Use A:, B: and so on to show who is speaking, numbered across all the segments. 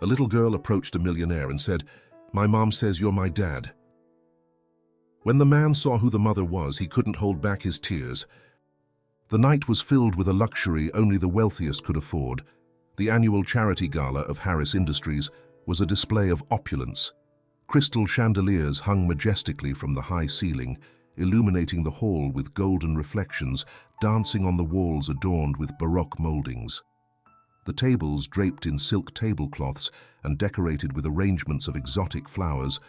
A: a little girl approached a millionaire and said, "My mom says you're my dad." When the man saw who the mother was, he couldn't hold back his tears. The night was filled with a luxury only the wealthiest could afford. The annual charity gala of Harris Industries was a display of opulence. Crystal chandeliers hung majestically from the high ceiling, illuminating the hall with golden reflections dancing on the walls adorned with Baroque moldings. The tables, draped in silk tablecloths and decorated with arrangements of exotic flowers,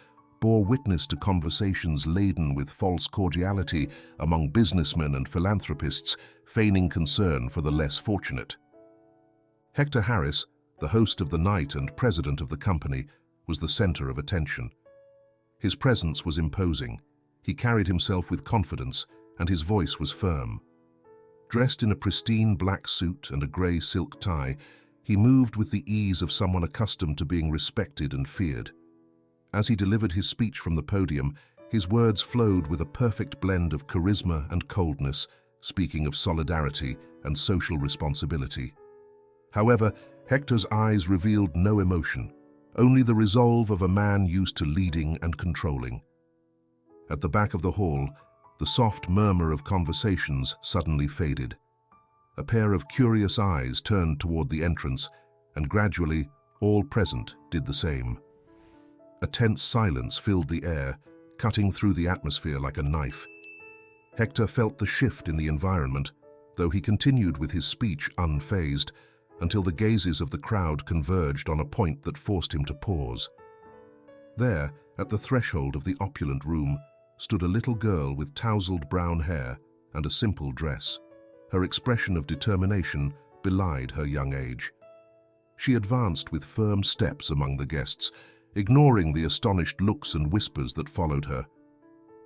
A: bore witness to conversations laden with false cordiality among businessmen and philanthropists feigning concern for the less fortunate. Hector Harris, the host of the night and president of the company, was the center of attention. His presence was imposing. He carried himself with confidence, and his voice was firm. Dressed in a pristine black suit and a grey silk tie, he moved with the ease of someone accustomed to being respected and feared. As he delivered his speech from the podium, his words flowed with a perfect blend of charisma and coldness, speaking of solidarity and social responsibility. However, Hector's eyes revealed no emotion, only the resolve of a man used to leading and controlling. At the back of the hall, the soft murmur of conversations suddenly faded. A pair of curious eyes turned toward the entrance, and gradually all present did the same. A tense silence filled the air, cutting through the atmosphere like a knife. Hector felt the shift in the environment, though he continued with his speech unfazed, until the gazes of the crowd converged on a point that forced him to pause. There, at the threshold of the opulent room, stood a little girl with tousled brown hair and a simple dress. Her expression of determination belied her young age. She advanced with firm steps among the guests, ignoring the astonished looks and whispers that followed her.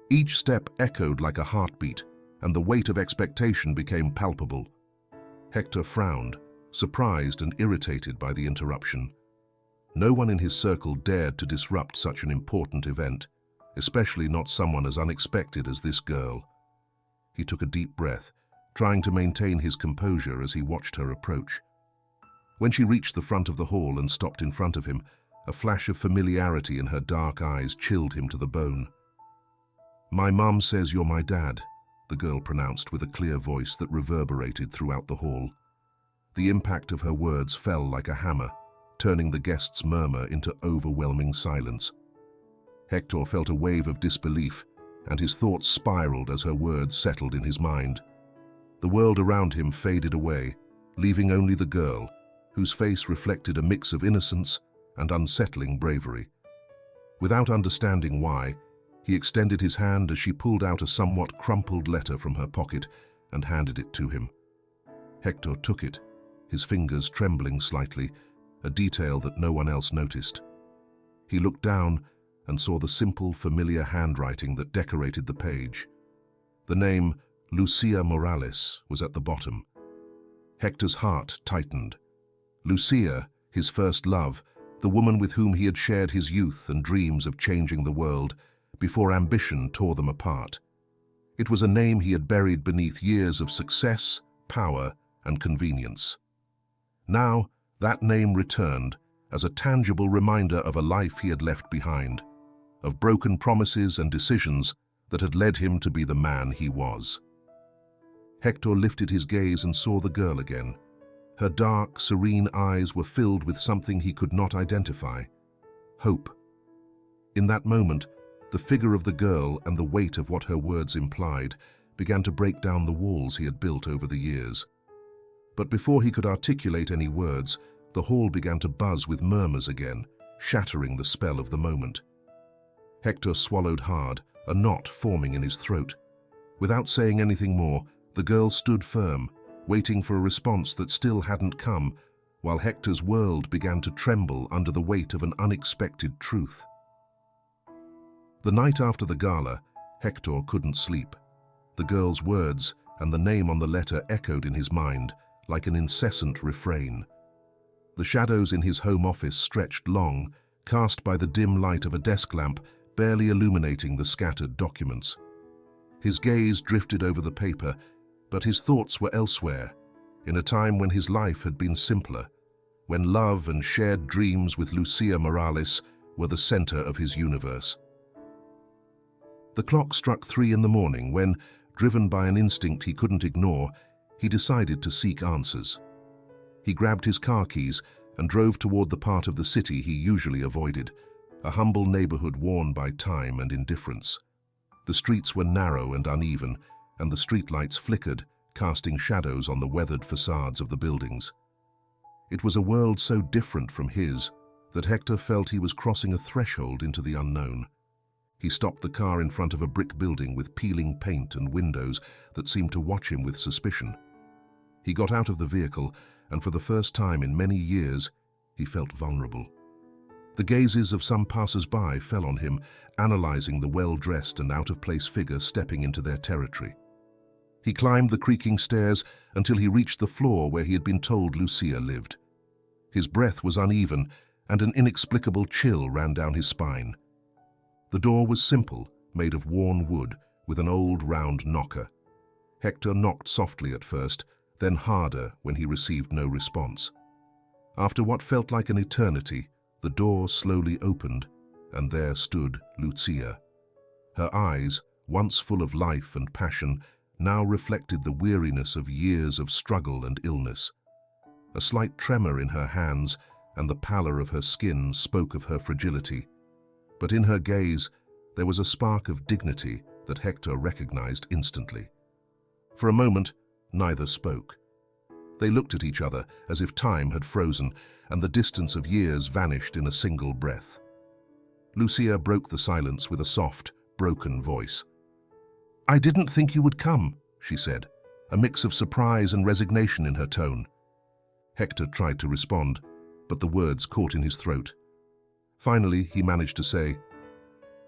A: Each step echoed like a heartbeat, and the weight of expectation became palpable. Hector frowned, surprised and irritated by the interruption. No one in his circle dared to disrupt such an important event, especially not someone as unexpected as this girl. He took a deep breath, trying to maintain his composure as he watched her approach. When she reached the front of the hall and stopped in front of him, a flash of familiarity in her dark eyes chilled him to the bone. "My mom says you're my dad," the girl pronounced with a clear voice that reverberated throughout the hall. The impact of her words fell like a hammer, turning the guests' murmur into overwhelming silence. Hector felt a wave of disbelief, and his thoughts spiraled as her words settled in his mind. The world around him faded away, leaving only the girl, whose face reflected a mix of innocence and unsettling bravery. Without understanding why, he extended his hand as she pulled out a somewhat crumpled letter from her pocket and handed it to him. Hector took it, his fingers trembling slightly, a detail that no one else noticed. He looked down and saw the simple, familiar handwriting that decorated the page. The name Lucia Morales was at the bottom. Hector's heart tightened. Lucia, his first love, the woman with whom he had shared his youth and dreams of changing the world, before ambition tore them apart. It was a name he had buried beneath years of success, power, and convenience. Now, that name returned as a tangible reminder of a life he had left behind, of broken promises and decisions that had led him to be the man he was. Hector lifted his gaze and saw the girl again. Her dark, serene eyes were filled with something he could not identify: hope. In that moment, the figure of the girl and the weight of what her words implied began to break down the walls he had built over the years. But before he could articulate any words, the hall began to buzz with murmurs again, shattering the spell of the moment. Hector swallowed hard, a knot forming in his throat. Without saying anything more, the girl stood firm, waiting for a response that still hadn't come, while Hector's world began to tremble under the weight of an unexpected truth. The night after the gala, Hector couldn't sleep. The girl's words and the name on the letter echoed in his mind like an incessant refrain. The shadows in his home office stretched long, cast by the dim light of a desk lamp barely illuminating the scattered documents. His gaze drifted over the paper, but his thoughts were elsewhere, in a time when his life had been simpler, when love and shared dreams with Lucia Morales were the center of his universe. The clock struck 3 in the morning when, driven by an instinct he couldn't ignore, he decided to seek answers. He grabbed his car keys and drove toward the part of the city he usually avoided, a humble neighborhood worn by time and indifference. The streets were narrow and uneven, and the streetlights flickered, casting shadows on the weathered facades of the buildings. It was a world so different from his that Hector felt he was crossing a threshold into the unknown. He stopped the car in front of a brick building with peeling paint and windows that seemed to watch him with suspicion. He got out of the vehicle, and for the first time in many years, he felt vulnerable. The gazes of some passers-by fell on him, analyzing the well-dressed and out-of-place figure stepping into their territory. He climbed the creaking stairs until he reached the floor where he had been told Lucia lived. His breath was uneven, and an inexplicable chill ran down his spine. The door was simple, made of worn wood, with an old round knocker. Hector knocked softly at first, then harder when he received no response. After what felt like an eternity, the door slowly opened, and there stood Lucia. Her eyes, once full of life and passion, now reflected the weariness of years of struggle and illness. A slight tremor in her hands and the pallor of her skin spoke of her fragility. But in her gaze, there was a spark of dignity that Hector recognized instantly. For a moment, neither spoke. They looked at each other as if time had frozen and the distance of years vanished in a single breath. Lucia broke the silence with a soft, broken voice. "I didn't think you would come," she said, a mix of surprise and resignation in her tone. Hector tried to respond, but the words caught in his throat. Finally, he managed to say,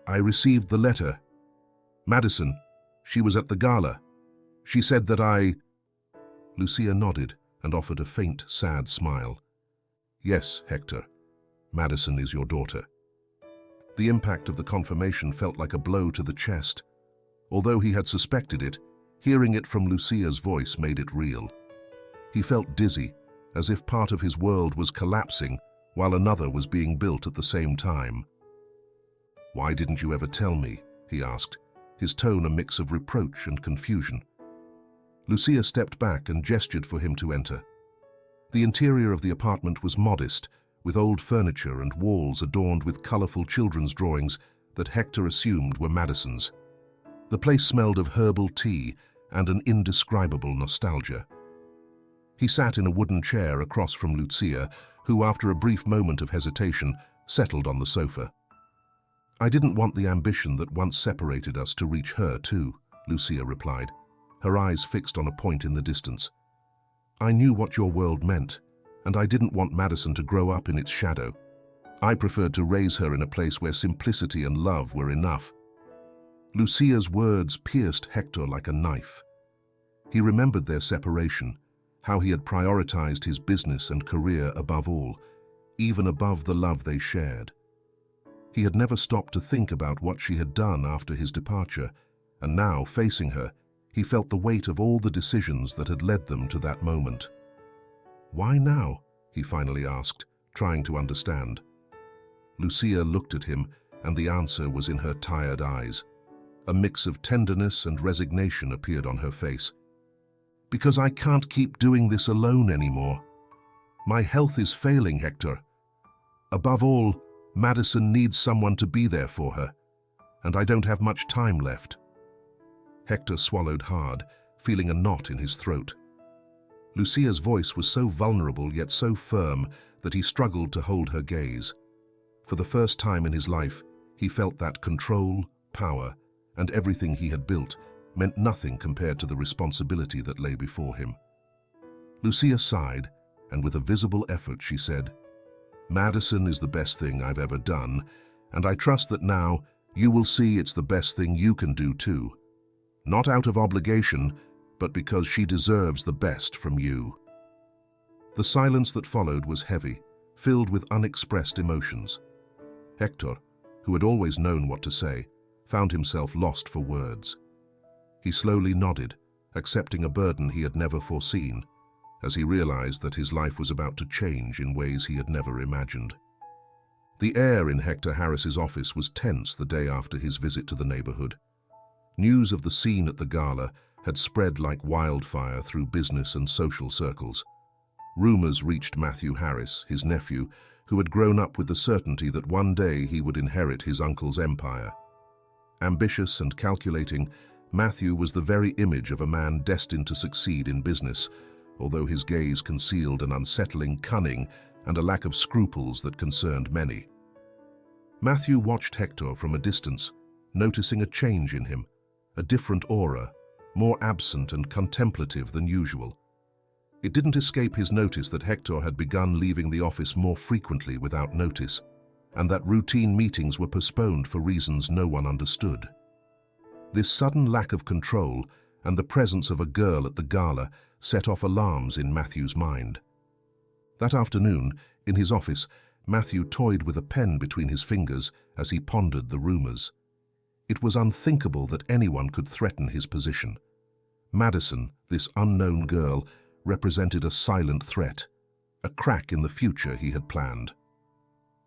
A: "I received the letter. Madison, she was at the gala. She said that I—" Lucia nodded and offered a faint, sad smile. "Yes, Hector, Madison is your daughter." The impact of the confirmation felt like a blow to the chest. Although he had suspected it, hearing it from Lucia's voice made it real. He felt dizzy, as if part of his world was collapsing while another was being built at the same time. "Why didn't you ever tell me?" he asked, his tone a mix of reproach and confusion. Lucia stepped back and gestured for him to enter. The interior of the apartment was modest, with old furniture and walls adorned with colorful children's drawings that Hector assumed were Madison's. The place smelled of herbal tea and an indescribable nostalgia. He sat in a wooden chair across from Lucia, who, after a brief moment of hesitation, settled on the sofa. "I didn't want the ambition that once separated us to reach her, too," Lucia replied, her eyes fixed on a point in the distance. "I knew what your world meant, and I didn't want Madison to grow up in its shadow. I preferred to raise her in a place where simplicity and love were enough." Lucia's words pierced Hector like a knife. He remembered their separation, how he had prioritized his business and career above all, even above the love they shared. He had never stopped to think about what she had done after his departure, and now, facing her, he felt the weight of all the decisions that had led them to that moment. "Why now?" he finally asked, trying to understand. Lucia looked at him, and the answer was in her tired eyes. A mix of tenderness and resignation appeared on her face. "Because I can't keep doing this alone anymore. My health is failing, Hector. Above all, Madison needs someone to be there for her, and I don't have much time left." Hector swallowed hard, feeling a knot in his throat. Lucia's voice was so vulnerable yet so firm that he struggled to hold her gaze. For the first time in his life, he felt that control, power, and everything he had built meant nothing compared to the responsibility that lay before him. Lucia sighed, and with a visible effort she said, "Madison is the best thing I've ever done, and I trust that now you will see it's the best thing you can do too. Not out of obligation, but because she deserves the best from you." The silence that followed was heavy, filled with unexpressed emotions. Hector, who had always known what to say, found himself lost for words. He slowly nodded, accepting a burden he had never foreseen, as he realized that his life was about to change in ways he had never imagined. The air in Hector Harris's office was tense the day after his visit to the neighborhood. News of the scene at the gala had spread like wildfire through business and social circles. Rumors reached Matthew Harris, his nephew, who had grown up with the certainty that one day he would inherit his uncle's empire. Ambitious and calculating, Matthew was the very image of a man destined to succeed in business, although his gaze concealed an unsettling cunning and a lack of scruples that concerned many. Matthew watched Hector from a distance, noticing a change in him, a different aura, more absent and contemplative than usual. It didn't escape his notice that Hector had begun leaving the office more frequently without notice, and that routine meetings were postponed for reasons no one understood. This sudden lack of control and the presence of a girl at the gala set off alarms in Matthew's mind. That afternoon, in his office, Matthew toyed with a pen between his fingers as he pondered the rumors. It was unthinkable that anyone could threaten his position. Madison, this unknown girl, represented a silent threat, a crack in the future he had planned.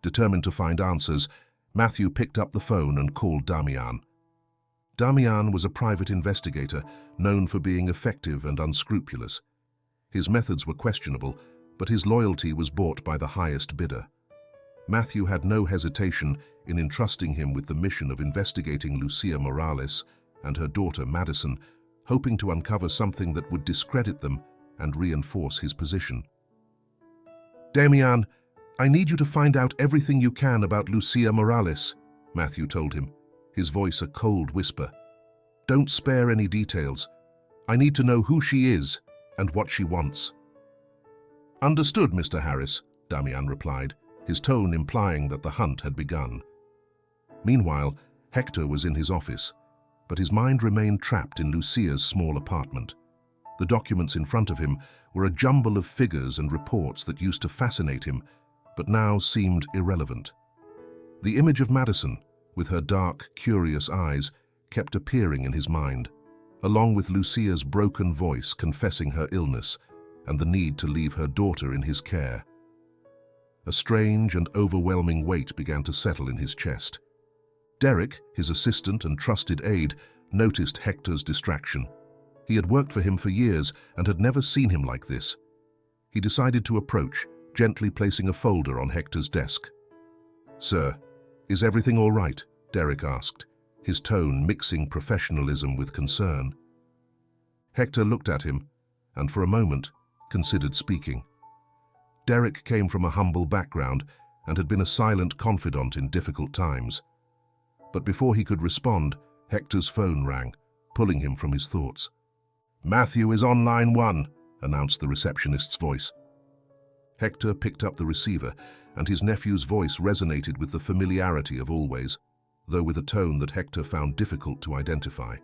A: Determined to find answers, Matthew picked up the phone and called Damian. Damian was a private investigator, known for being effective and unscrupulous. His methods were questionable, but his loyalty was bought by the highest bidder. Matthew had no hesitation in entrusting him with the mission of investigating Lucia Morales and her daughter Madison, hoping to uncover something that would discredit them and reinforce his position. "Damian, I need you to find out everything you can about Lucia Morales," Matthew told him, his voice a cold whisper. "Don't spare any details. I need to know who she is and what she wants." "Understood, Mr. Harris," Damian replied, his tone implying that the hunt had begun. Meanwhile, Hector was in his office, but his mind remained trapped in Lucia's small apartment. The documents in front of him were a jumble of figures and reports that used to fascinate him, but now seemed irrelevant. The image of Madison, with her dark, curious eyes, kept appearing in his mind, along with Lucia's broken voice confessing her illness and the need to leave her daughter in his care. A strange and overwhelming weight began to settle in his chest. Derek, his assistant and trusted aide, noticed Hector's distraction. He had worked for him for years and had never seen him like this. He decided to approach, gently placing a folder on Hector's desk. "Sir, is everything all right?" Derek asked, his tone mixing professionalism with concern. Hector looked at him and, for a moment, considered speaking. Derek came from a humble background and had been a silent confidant in difficult times. But before he could respond, Hector's phone rang, pulling him from his thoughts. "Matthew is on line 1, announced the receptionist's voice. Hector picked up the receiver, and his nephew's voice resonated with the familiarity of always, though with a tone that Hector found difficult to identify.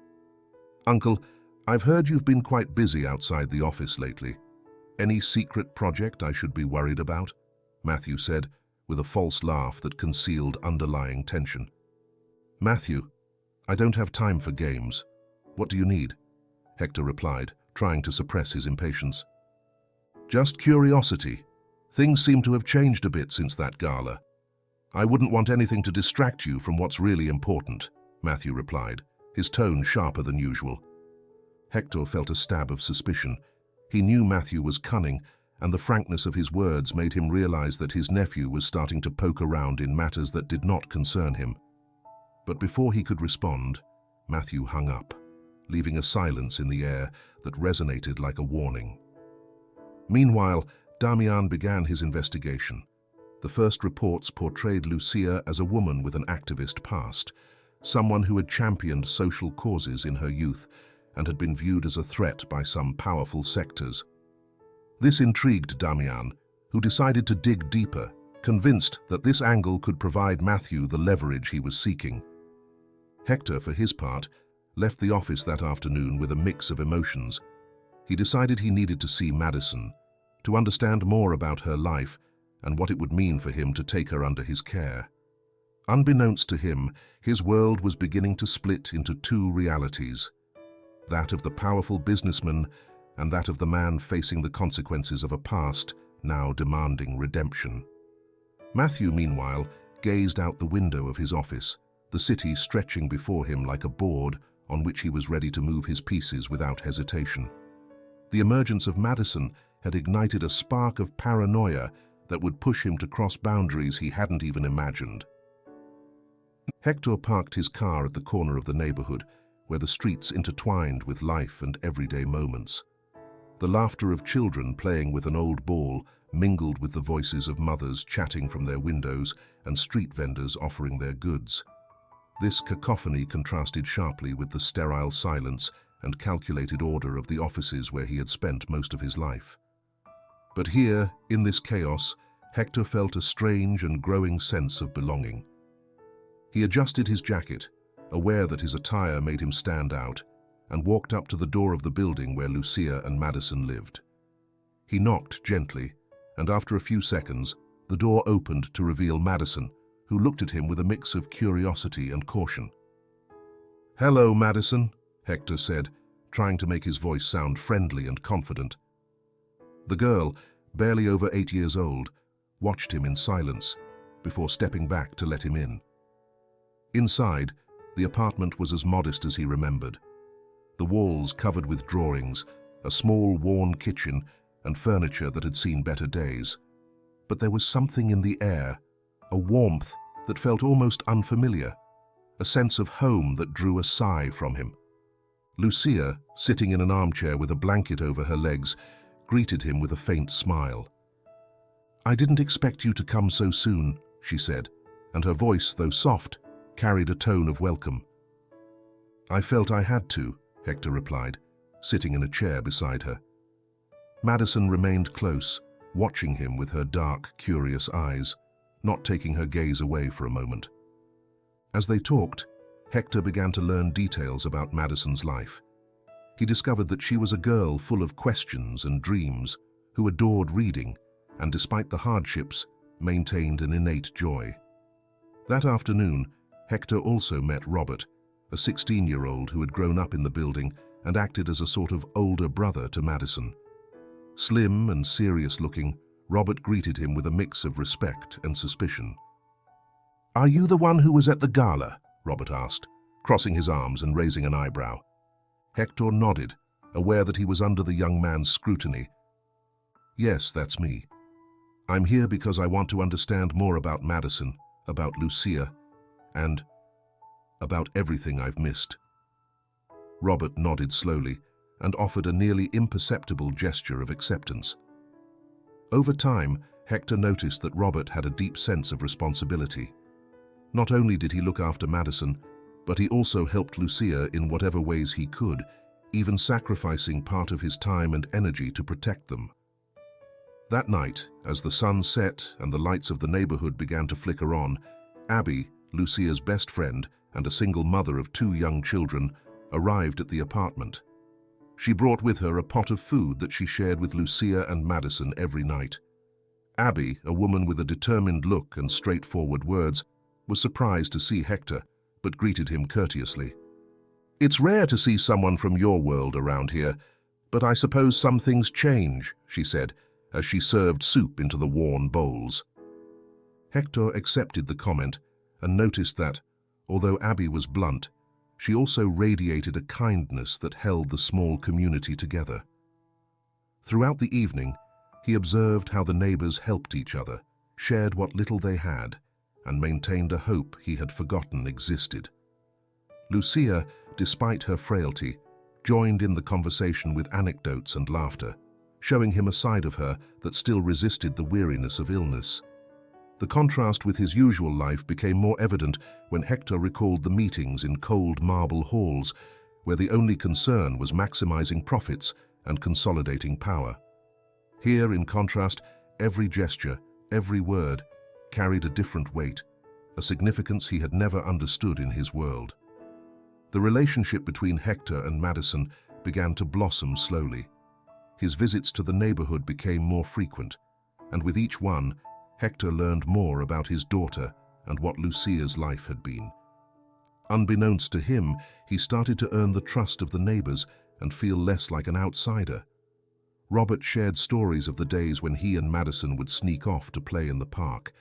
A: "Uncle, I've heard you've been quite busy outside the office lately. Any secret project I should be worried about?" Matthew said, with a false laugh that concealed underlying tension. "Matthew, I don't have time for games. What do you need?" Hector replied, trying to suppress his impatience. "Just curiosity. Things seem to have changed a bit since that gala. I wouldn't want anything to distract you from what's really important," Matthew replied, his tone sharper than usual. Hector felt a stab of suspicion. He knew Matthew was cunning, and the frankness of his words made him realize that his nephew was starting to poke around in matters that did not concern him. But before he could respond, Matthew hung up, leaving a silence in the air that resonated like a warning. Meanwhile, Damian began his investigation. The first reports portrayed Lucia as a woman with an activist past, someone who had championed social causes in her youth and had been viewed as a threat by some powerful sectors. This intrigued Damian, who decided to dig deeper, convinced that this angle could provide Matthew the leverage he was seeking. Hector, for his part, left the office that afternoon with a mix of emotions. He decided he needed to see Madison, to understand more about her life and what it would mean for him to take her under his care. Unbeknownst to him, his world was beginning to split into two realities, that of the powerful businessman and that of the man facing the consequences of a past now demanding redemption. Matthew, meanwhile, gazed out the window of his office, the city stretching before him like a board on which he was ready to move his pieces without hesitation. The emergence of Madison had ignited a spark of paranoia that would push him to cross boundaries he hadn't even imagined. Hector parked his car at the corner of the neighborhood, where the streets intertwined with life and everyday moments. The laughter of children playing with an old ball mingled with the voices of mothers chatting from their windows and street vendors offering their goods. This cacophony contrasted sharply with the sterile silence and calculated order of the offices where he had spent most of his life. But here, in this chaos, Hector felt a strange and growing sense of belonging. He adjusted his jacket, aware that his attire made him stand out, and walked up to the door of the building where Lucia and Madison lived. He knocked gently, and after a few seconds, the door opened to reveal Madison, who looked at him with a mix of curiosity and caution. "Hello, Madison," Hector said, trying to make his voice sound friendly and confident. The girl, barely over 8 years old, watched him in silence before stepping back to let him in. Inside, the apartment was as modest as he remembered. The walls covered with drawings, a small worn kitchen, and furniture that had seen better days. But there was something in the air, a warmth that felt almost unfamiliar, a sense of home that drew a sigh from him. Lucia, sitting in an armchair with a blanket over her legs, greeted him with a faint smile. "I didn't expect you to come so soon," she said, and her voice, though soft, carried a tone of welcome. "I felt I had to," Hector replied, sitting in a chair beside her. Madison remained close, watching him with her dark, curious eyes, not taking her gaze away for a moment. As they talked, Hector began to learn details about Madison's life. He discovered that she was a girl full of questions and dreams, who adored reading, and despite the hardships, maintained an innate joy. That afternoon, Hector also met Robert, a 16-year-old who had grown up in the building and acted as a sort of older brother to Madison. Slim and serious-looking, Robert greeted him with a mix of respect and suspicion. "Are you the one who was at the gala?" Robert asked, crossing his arms and raising an eyebrow. Hector nodded, aware that he was under the young man's scrutiny. "Yes, that's me. I'm here because I want to understand more about Madison, about Lucia, and about everything I've missed." Robert nodded slowly and offered a nearly imperceptible gesture of acceptance. Over time, Hector noticed that Robert had a deep sense of responsibility. Not only did he look after Madison, but he also helped Lucia in whatever ways he could, even sacrificing part of his time and energy to protect them. That night, as the sun set and the lights of the neighborhood began to flicker on, Abby, Lucia's best friend and a single mother of 2 young children, arrived at the apartment. She brought with her a pot of food that she shared with Lucia and Madison every night. Abby, a woman with a determined look and straightforward words, was surprised to see Hector, but greeted him courteously. "It's rare to see someone from your world around here, but I suppose some things change," she said, as she served soup into the worn bowls. Hector accepted the comment and noticed that, although Abby was blunt, she also radiated a kindness that held the small community together. Throughout the evening, he observed how the neighbors helped each other, shared what little they had, and maintained a hope he had forgotten existed. Lucia, despite her frailty, joined in the conversation with anecdotes and laughter, showing him a side of her that still resisted the weariness of illness. The contrast with his usual life became more evident when Hector recalled the meetings in cold marble halls, where the only concern was maximizing profits and consolidating power. Here, in contrast, every gesture, every word, carried a different weight, a significance he had never understood in his world. The relationship between Hector and Madison began to blossom slowly. His visits to the neighborhood became more frequent, and with each one, Hector learned more about his daughter and what Lucia's life had been. Unbeknownst to him, he started to earn the trust of the neighbors and feel less like an outsider, Robert shared stories of the days when he and Madison would sneak off to play in the park,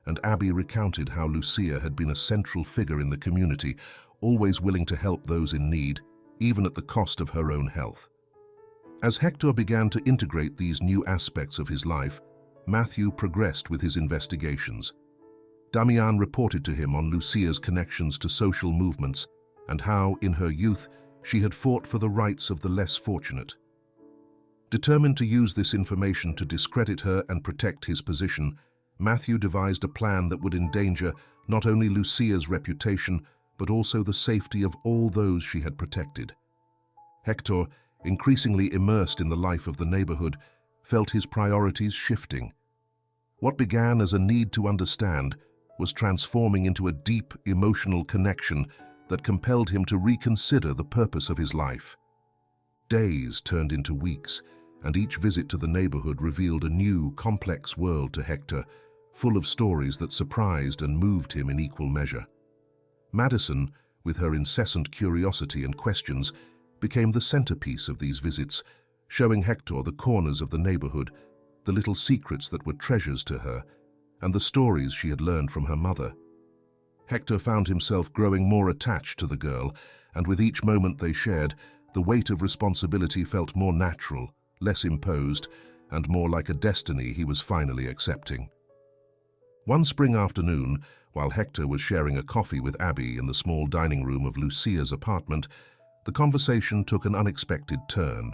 A: and Abby recounted how Lucia had been a central figure in the community, always willing to help those in need, even at the cost of her own health. As Hector began to integrate these new aspects of his life, Matthew progressed with his investigations. Damian reported to him on Lucia's connections to social movements and how, in her youth, she had fought for the rights of the less fortunate. Determined to use this information to discredit her and protect his position, Matthew devised a plan that would endanger not only Lucia's reputation, but also the safety of all those she had protected. Hector, increasingly immersed in the life of the neighborhood, felt his priorities shifting. What began as a need to understand was transforming into a deep emotional connection that compelled him to reconsider the purpose of his life. Days turned into weeks, and each visit to the neighborhood revealed a new, complex world to Hector, full of stories that surprised and moved him in equal measure. Madison, with her incessant curiosity and questions, became the centerpiece of these visits, showing Hector the corners of the neighborhood, the little secrets that were treasures to her, and the stories she had learned from her mother. Hector found himself growing more attached to the girl, and with each moment they shared, the weight of responsibility felt more natural, less imposed, and more like a destiny he was finally accepting. One spring afternoon, while Hector was sharing a coffee with Abby in the small dining room of Lucia's apartment, the conversation took an unexpected turn.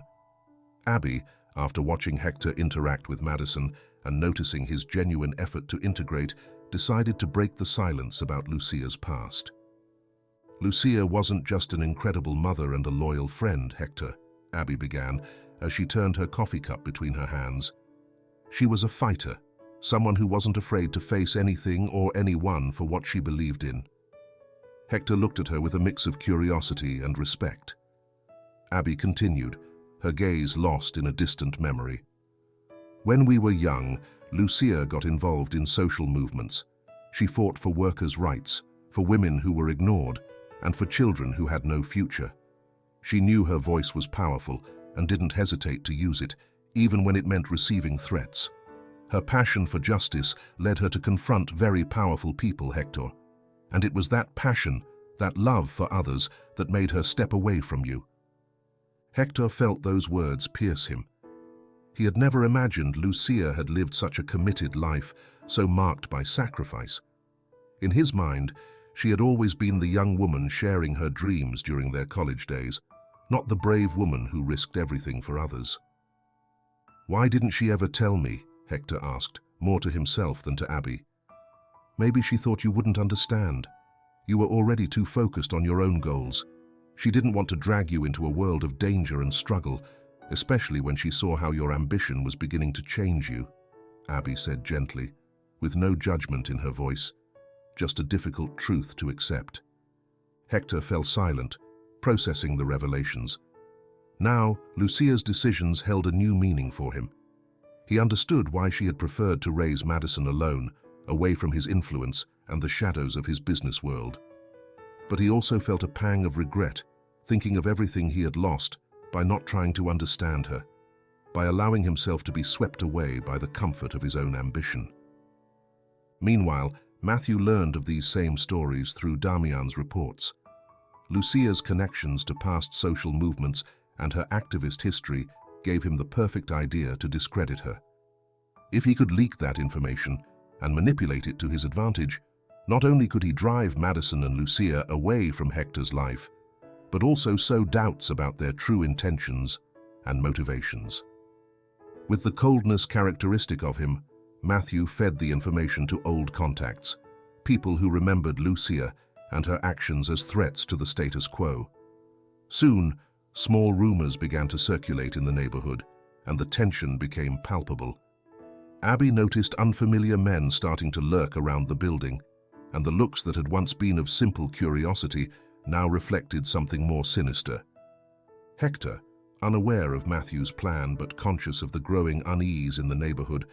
A: Abby, after watching Hector interact with Madison and noticing his genuine effort to integrate, decided to break the silence about Lucia's past. Lucia wasn't just an incredible mother and a loyal friend, Hector, Abby began, as she turned her coffee cup between her hands. She was a fighter, someone who wasn't afraid to face anything or anyone for what she believed in. Hector looked at her with a mix of curiosity and respect. Abby continued, her gaze lost in a distant memory. When we were young, Lucia got involved in social movements. She fought for workers' rights, for women who were ignored, and for children who had no future. She knew her voice was powerful and didn't hesitate to use it, even when it meant receiving threats. Her passion for justice led her to confront very powerful people, Hector. And it was that passion, that love for others, that made her step away from you. Hector felt those words pierce him. He had never imagined Lucia had lived such a committed life, so marked by sacrifice. In his mind, she had always been the young woman sharing her dreams during their college days, not the brave woman who risked everything for others. "Why didn't she ever tell me?" Hector asked, more to himself than to Abby. "Maybe she thought you wouldn't understand. You were already too focused on your own goals. She didn't want to drag you into a world of danger and struggle, especially when she saw how your ambition was beginning to change you," Abby said gently, with no judgment in her voice, just a difficult truth to accept. Hector fell silent, processing the revelations. Now, Lucia's decisions held a new meaning for him. He understood why she had preferred to raise Madison alone, away from his influence and the shadows of his business world. But he also felt a pang of regret, thinking of everything he had lost by not trying to understand her, by allowing himself to be swept away by the comfort of his own ambition. Meanwhile, Matthew learned of these same stories through Damian's reports. Lucia's connections to past social movements and her activist history gave him the perfect idea to discredit her. If he could leak that information and manipulate it to his advantage, not only could he drive Madison and Lucia away from Hector's life, but also sow doubts about their true intentions and motivations. With the coldness characteristic of him, Matthew fed the information to old contacts, people who remembered Lucia and her actions as threats to the status quo. Soon, small rumors began to circulate in the neighborhood, and the tension became palpable. Abby noticed unfamiliar men starting to lurk around the building, and the looks that had once been of simple curiosity now reflected something more sinister. Hector, unaware of Matthew's plan but conscious of the growing unease in the neighborhood,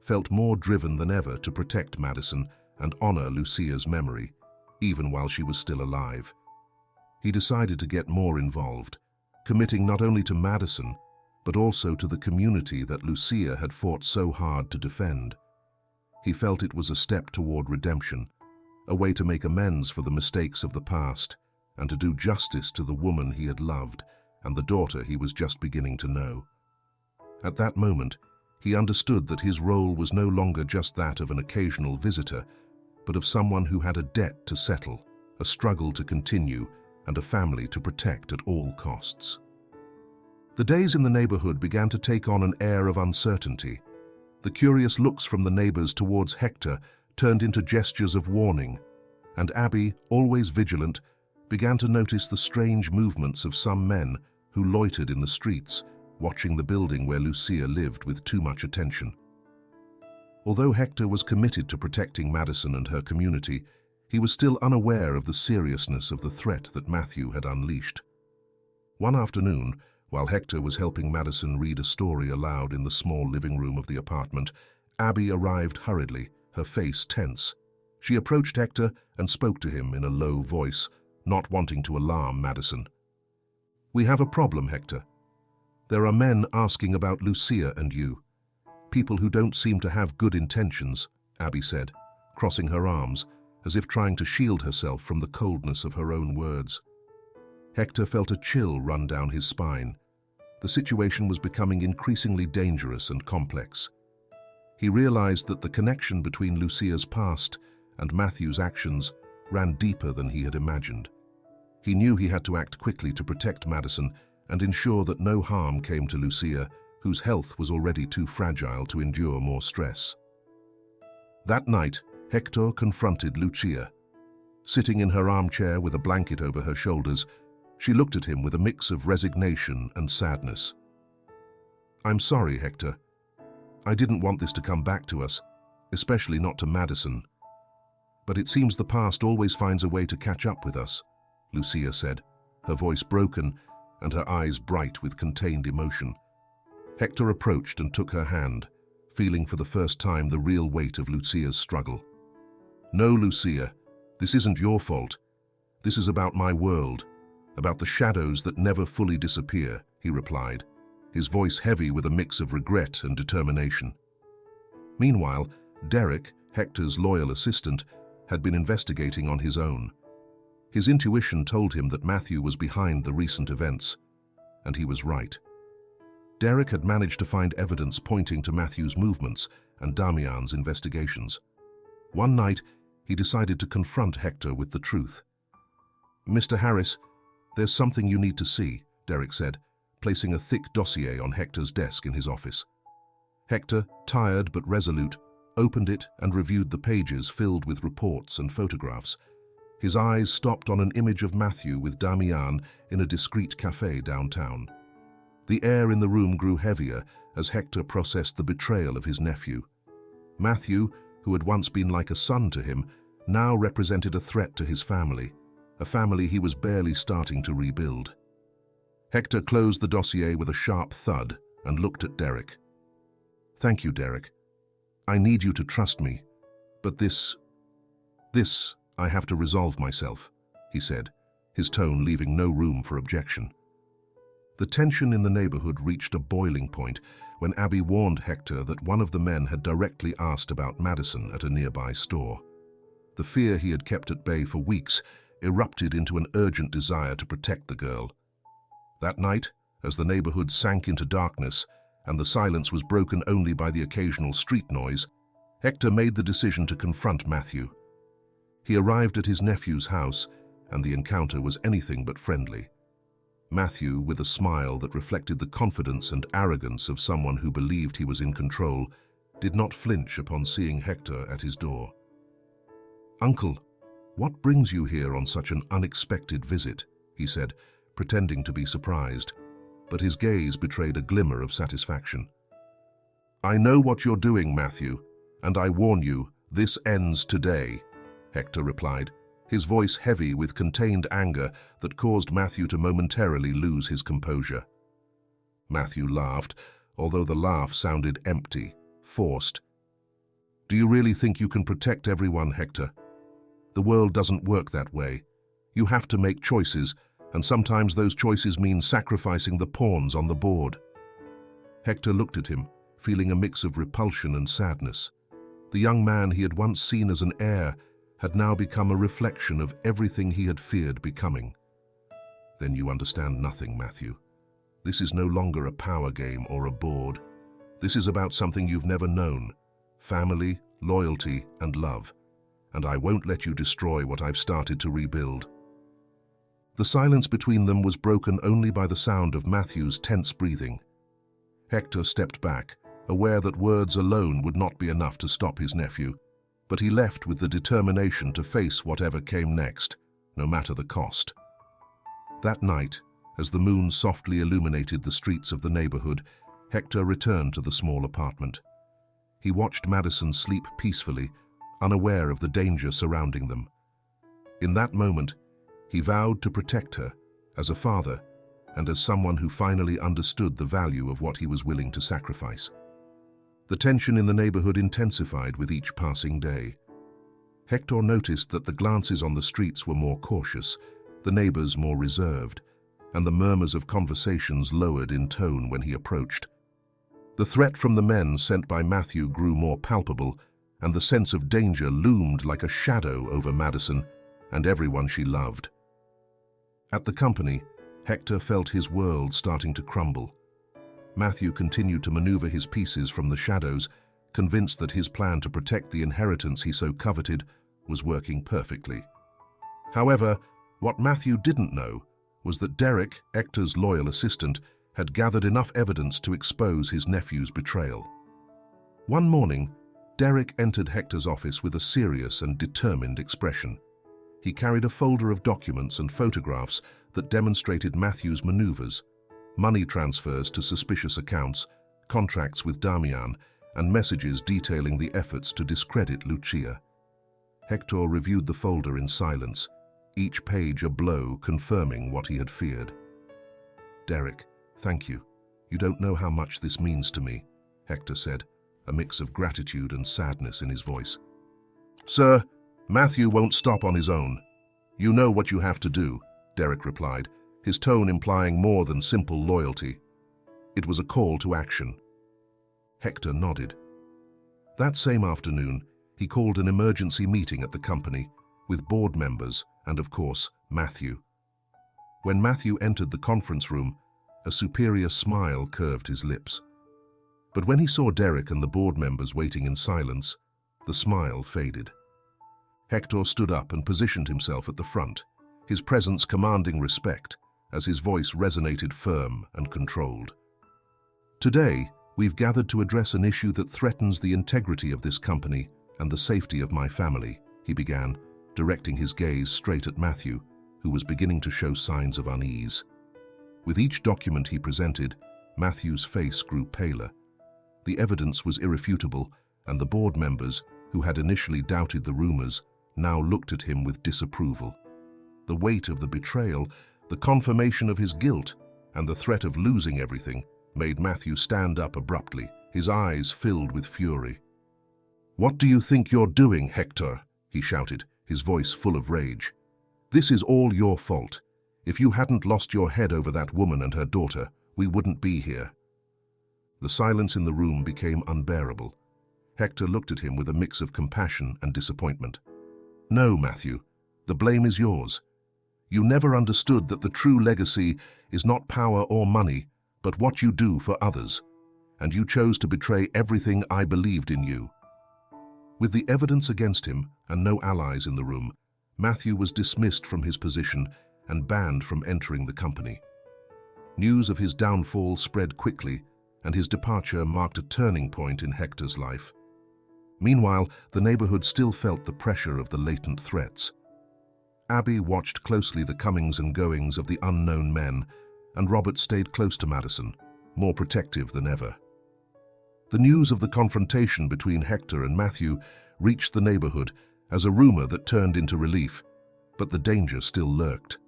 A: felt more driven than ever to protect Madison and honor Lucia's memory, even while she was still alive. He decided to get more involved, committing not only to Madison, but also to the community that Lucia had fought so hard to defend. He felt it was a step toward redemption, a way to make amends for the mistakes of the past and to do justice to the woman he had loved and the daughter he was just beginning to know. At that moment, he understood that his role was no longer just that of an occasional visitor, but of someone who had a debt to settle, a struggle to continue, and a family to protect at all costs. The days in the neighborhood began to take on an air of uncertainty. The curious looks from the neighbors towards Hector turned into gestures of warning, and Abby, always vigilant, began to notice the strange movements of some men who loitered in the streets, watching the building where Lucia lived with too much attention. Although Hector was committed to protecting Madison and her community, he was still unaware of the seriousness of the threat that Matthew had unleashed. One afternoon, while Hector was helping Madison read a story aloud in the small living room of the apartment, Abby arrived hurriedly, her face tense. She approached Hector and spoke to him in a low voice, not wanting to alarm Madison. "We have a problem, Hector. There are men asking about Lucia and you. People who don't seem to have good intentions," Abby said, crossing her arms, as if trying to shield herself from the coldness of her own words. Hector felt a chill run down his spine. The situation was becoming increasingly dangerous and complex. He realized that the connection between Lucia's past and Matthew's actions ran deeper than he had imagined. He knew he had to act quickly to protect Madison and ensure that no harm came to Lucia, whose health was already too fragile to endure more stress. That night, Hector confronted Lucia. Sitting in her armchair with a blanket over her shoulders, she looked at him with a mix of resignation and sadness. "I'm sorry, Hector. I didn't want this to come back to us, especially not to Madison. But it seems the past always finds a way to catch up with us," Lucia said, her voice broken and her eyes bright with contained emotion. Hector approached and took her hand, feeling for the first time the real weight of Lucia's struggle. "No, Lucia, this isn't your fault. This is about my world, about the shadows that never fully disappear," he replied, his voice heavy with a mix of regret and determination. Meanwhile, Derek, Hector's loyal assistant, had been investigating on his own. His intuition told him that Matthew was behind the recent events, and he was right. Derek had managed to find evidence pointing to Matthew's movements and Damian's investigations. One night, he decided to confront Hector with the truth. "Mr. Harris, there's something you need to see," Derek said, placing a thick dossier on Hector's desk in his office. Hector, tired but resolute, opened it and reviewed the pages filled with reports and photographs. His eyes stopped on an image of Matthew with Damian in a discreet cafe downtown. The air in the room grew heavier as Hector processed the betrayal of his nephew. Matthew, who had once been like a son to him, now represented a threat to his family, a family he was barely starting to rebuild. Hector closed the dossier with a sharp thud and looked at Derek. "Thank you, Derek. I need you to trust me, but this, I have to resolve myself," he said, his tone leaving no room for objection. The tension in the neighborhood reached a boiling point when Abby warned Hector that one of the men had directly asked about Madison at a nearby store. The fear he had kept at bay for weeks erupted into an urgent desire to protect the girl. That night, as the neighborhood sank into darkness and the silence was broken only by the occasional street noise, Hector made the decision to confront Matthew. He arrived at his nephew's house, and the encounter was anything but friendly. Matthew, with a smile that reflected the confidence and arrogance of someone who believed he was in control, did not flinch upon seeing Hector at his door. "Uncle, what brings you here on such an unexpected visit?" he said, pretending to be surprised, but his gaze betrayed a glimmer of satisfaction. "I know what you're doing, Matthew, and I warn you, this ends today," Hector replied, his voice heavy with contained anger that caused Matthew to momentarily lose his composure. Matthew laughed, although the laugh sounded empty, forced. "Do you really think you can protect everyone, Hector? The world doesn't work that way. You have to make choices, and sometimes those choices mean sacrificing the pawns on the board." Hector looked at him, feeling a mix of repulsion and sadness. The young man he had once seen as an heir had now become a reflection of everything he had feared becoming. "Then you understand nothing, Matthew. This is no longer a power game or a board. This is about something you've never known: family, loyalty, and love. And I won't let you destroy what I've started to rebuild." The silence between them was broken only by the sound of Matthew's tense breathing. Hector stepped back, aware that words alone would not be enough to stop his nephew, but he left with the determination to face whatever came next, no matter the cost. That night, as the moon softly illuminated the streets of the neighborhood, Hector returned to the small apartment. He watched Madison sleep peacefully, unaware of the danger surrounding them. In that moment, he vowed to protect her, as a father, and as someone who finally understood the value of what he was willing to sacrifice. The tension in the neighborhood intensified with each passing day. Hector noticed that the glances on the streets were more cautious, the neighbors more reserved, and the murmurs of conversations lowered in tone when he approached. The threat from the men sent by Matthew grew more palpable, and the sense of danger loomed like a shadow over Madison and everyone she loved. At the company, Hector felt his world starting to crumble. Matthew continued to maneuver his pieces from the shadows, convinced that his plan to protect the inheritance he so coveted was working perfectly. However, what Matthew didn't know was that Derek, Hector's loyal assistant, had gathered enough evidence to expose his nephew's betrayal. One morning, Derek entered Hector's office with a serious and determined expression. He carried a folder of documents and photographs that demonstrated Matthew's maneuvers: money transfers to suspicious accounts, contracts with Damian, and messages detailing the efforts to discredit Lucia. Hector reviewed the folder in silence, each page a blow confirming what he had feared. "Derek, thank you. You don't know how much this means to me," Hector said, a mix of gratitude and sadness in his voice. "Sir, Matthew won't stop on his own. You know what you have to do," Derek replied, his tone implying more than simple loyalty. It was a call to action. Hector nodded. That same afternoon, he called an emergency meeting at the company, with board members and, of course, Matthew. When Matthew entered the conference room, a superior smile curved his lips. But when he saw Derek and the board members waiting in silence, the smile faded. Hector stood up and positioned himself at the front, his presence commanding respect as his voice resonated firm and controlled. "Today, we've gathered to address an issue that threatens the integrity of this company and the safety of my family," he began, directing his gaze straight at Matthew, who was beginning to show signs of unease. With each document he presented, Matthew's face grew paler. The evidence was irrefutable, and the board members, who had initially doubted the rumors, now looked at him with disapproval. The weight of the betrayal, the confirmation of his guilt, and the threat of losing everything made Matthew stand up abruptly, his eyes filled with fury. "What do you think you're doing, Hector?" he shouted, his voice full of rage. "This is all your fault. If you hadn't lost your head over that woman and her daughter, we wouldn't be here." The silence in the room became unbearable. Hector looked at him with a mix of compassion and disappointment. "No, Matthew, the blame is yours. You never understood that the true legacy is not power or money, but what you do for others, and you chose to betray everything I believed in you." With the evidence against him and no allies in the room, Matthew was dismissed from his position and banned from entering the company. News of his downfall spread quickly, and his departure marked a turning point in Hector's life. Meanwhile, the neighborhood still felt the pressure of the latent threats. Abby watched closely the comings and goings of the unknown men, and Robert stayed close to Madison, more protective than ever. The news of the confrontation between Hector and Matthew reached the neighborhood as a rumor that turned into relief, but the danger still lurked.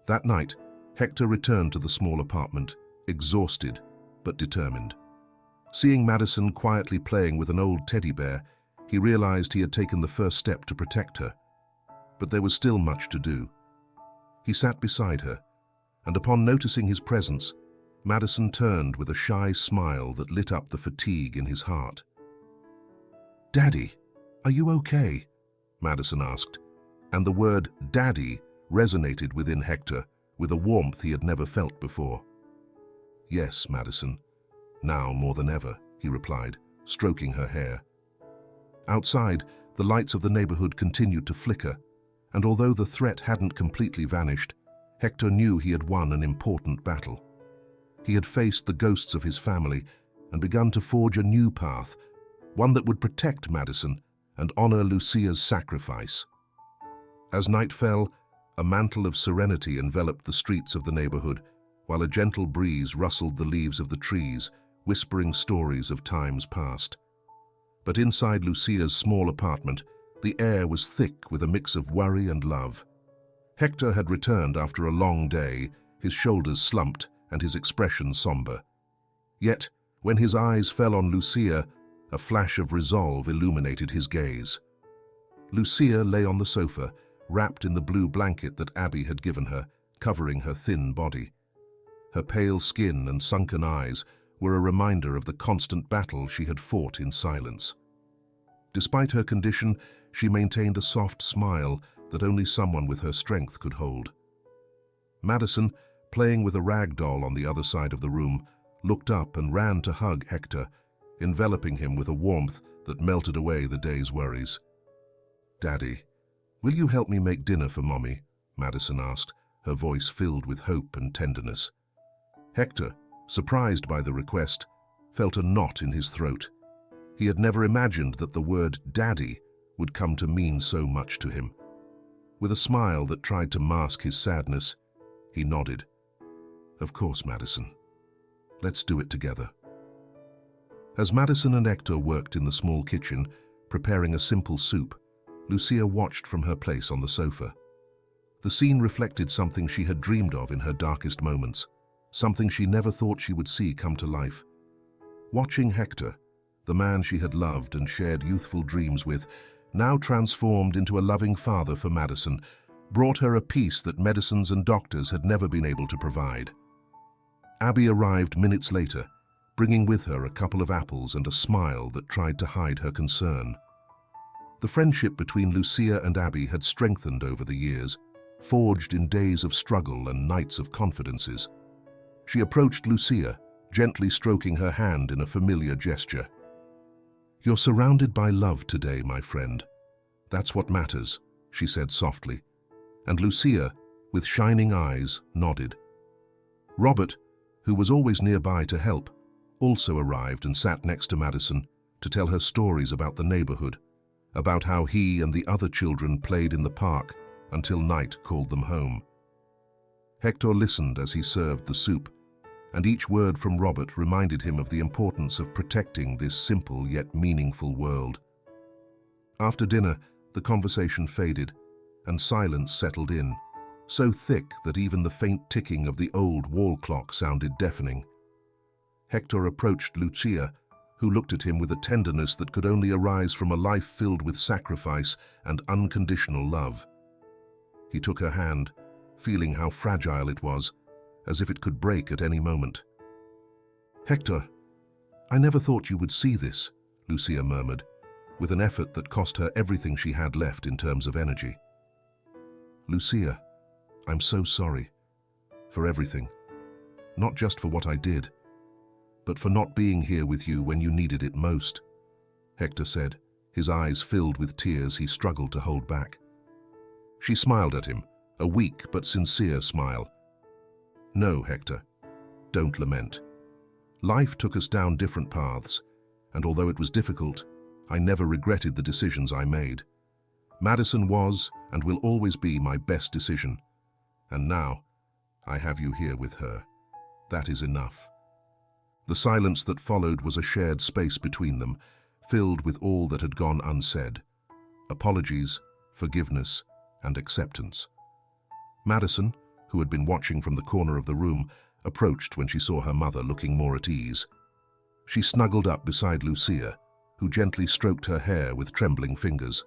A: That night, Hector returned to the small apartment, exhausted but determined. Seeing Madison quietly playing with an old teddy bear, he realized he had taken the first step to protect her. But there was still much to do. He sat beside her, and upon noticing his presence, Madison turned with a shy smile that lit up the fatigue in his heart. "Daddy, are you okay?" Madison asked, and the word "daddy" resonated within Hector with a warmth he had never felt before. "Yes, Madison, now more than ever," he replied, stroking her hair. Outside, the lights of the neighborhood continued to flicker, and although the threat hadn't completely vanished, Hector knew he had won an important battle. He had faced the ghosts of his family and begun to forge a new path, one that would protect Madison and honor Lucia's sacrifice. As night fell, a mantle of serenity enveloped the streets of the neighborhood, while a gentle breeze rustled the leaves of the trees, whispering stories of times past. But inside Lucia's small apartment, the air was thick with a mix of worry and love. Hector had returned after a long day, his shoulders slumped and his expression somber. Yet, when his eyes fell on Lucia, a flash of resolve illuminated his gaze. Lucia lay on the sofa, wrapped in the blue blanket that Abby had given her, covering her thin body. Her pale skin and sunken eyes were a reminder of the constant battle she had fought in silence. Despite her condition, she maintained a soft smile that only someone with her strength could hold. Madison, playing with a rag doll on the other side of the room, looked up and ran to hug Hector, enveloping him with a warmth that melted away the day's worries. "Daddy, will you help me make dinner for Mommy?" Madison asked, her voice filled with hope and tenderness. Hector, surprised by the request, felt a knot in his throat. He had never imagined that the word "daddy" would come to mean so much to him. With a smile that tried to mask his sadness, he nodded. "Of course, Madison. Let's do it together." As Madison and Hector worked in the small kitchen, preparing a simple soup, Lucia watched from her place on the sofa. The scene reflected something she had dreamed of in her darkest moments, something she never thought she would see come to life. Watching Hector, the man she had loved and shared youthful dreams with, now transformed into a loving father for Madison, brought her a peace that medicines and doctors had never been able to provide. Abby arrived minutes later, bringing with her a couple of apples and a smile that tried to hide her concern. The friendship between Lucia and Abby had strengthened over the years, forged in days of struggle and nights of confidences. She approached Lucia, gently stroking her hand in a familiar gesture. "You're surrounded by love today, my friend. That's what matters," she said softly, and Lucia, with shining eyes, nodded. Robert, who was always nearby to help, also arrived and sat next to Madison to tell her stories about the neighborhood, about how he and the other children played in the park until night called them home. Hector listened as he served the soup, and each word from Robert reminded him of the importance of protecting this simple yet meaningful world. After dinner, the conversation faded, and silence settled in, so thick that even the faint ticking of the old wall clock sounded deafening. Hector approached Lucia, who looked at him with a tenderness that could only arise from a life filled with sacrifice and unconditional love. He took her hand, feeling how fragile it was, as if it could break at any moment. "Hector, I never thought you would see this," Lucia murmured, with an effort that cost her everything she had left in terms of energy. "Lucia, I'm so sorry. For everything. Not just for what I did, but for not being here with you when you needed it most," Hector said, his eyes filled with tears he struggled to hold back. She smiled at him, a weak but sincere smile. "No, Hector, don't lament. Life took us down different paths, and although it was difficult, I never regretted the decisions I made. Madison was and will always be my best decision, and now I have you here with her. That is enough." The silence that followed was a shared space between them, filled with all that had gone unsaid. Apologies, forgiveness, and acceptance. Madison, who had been watching from the corner of the room, approached when she saw her mother looking more at ease. She snuggled up beside Lucia, who gently stroked her hair with trembling fingers.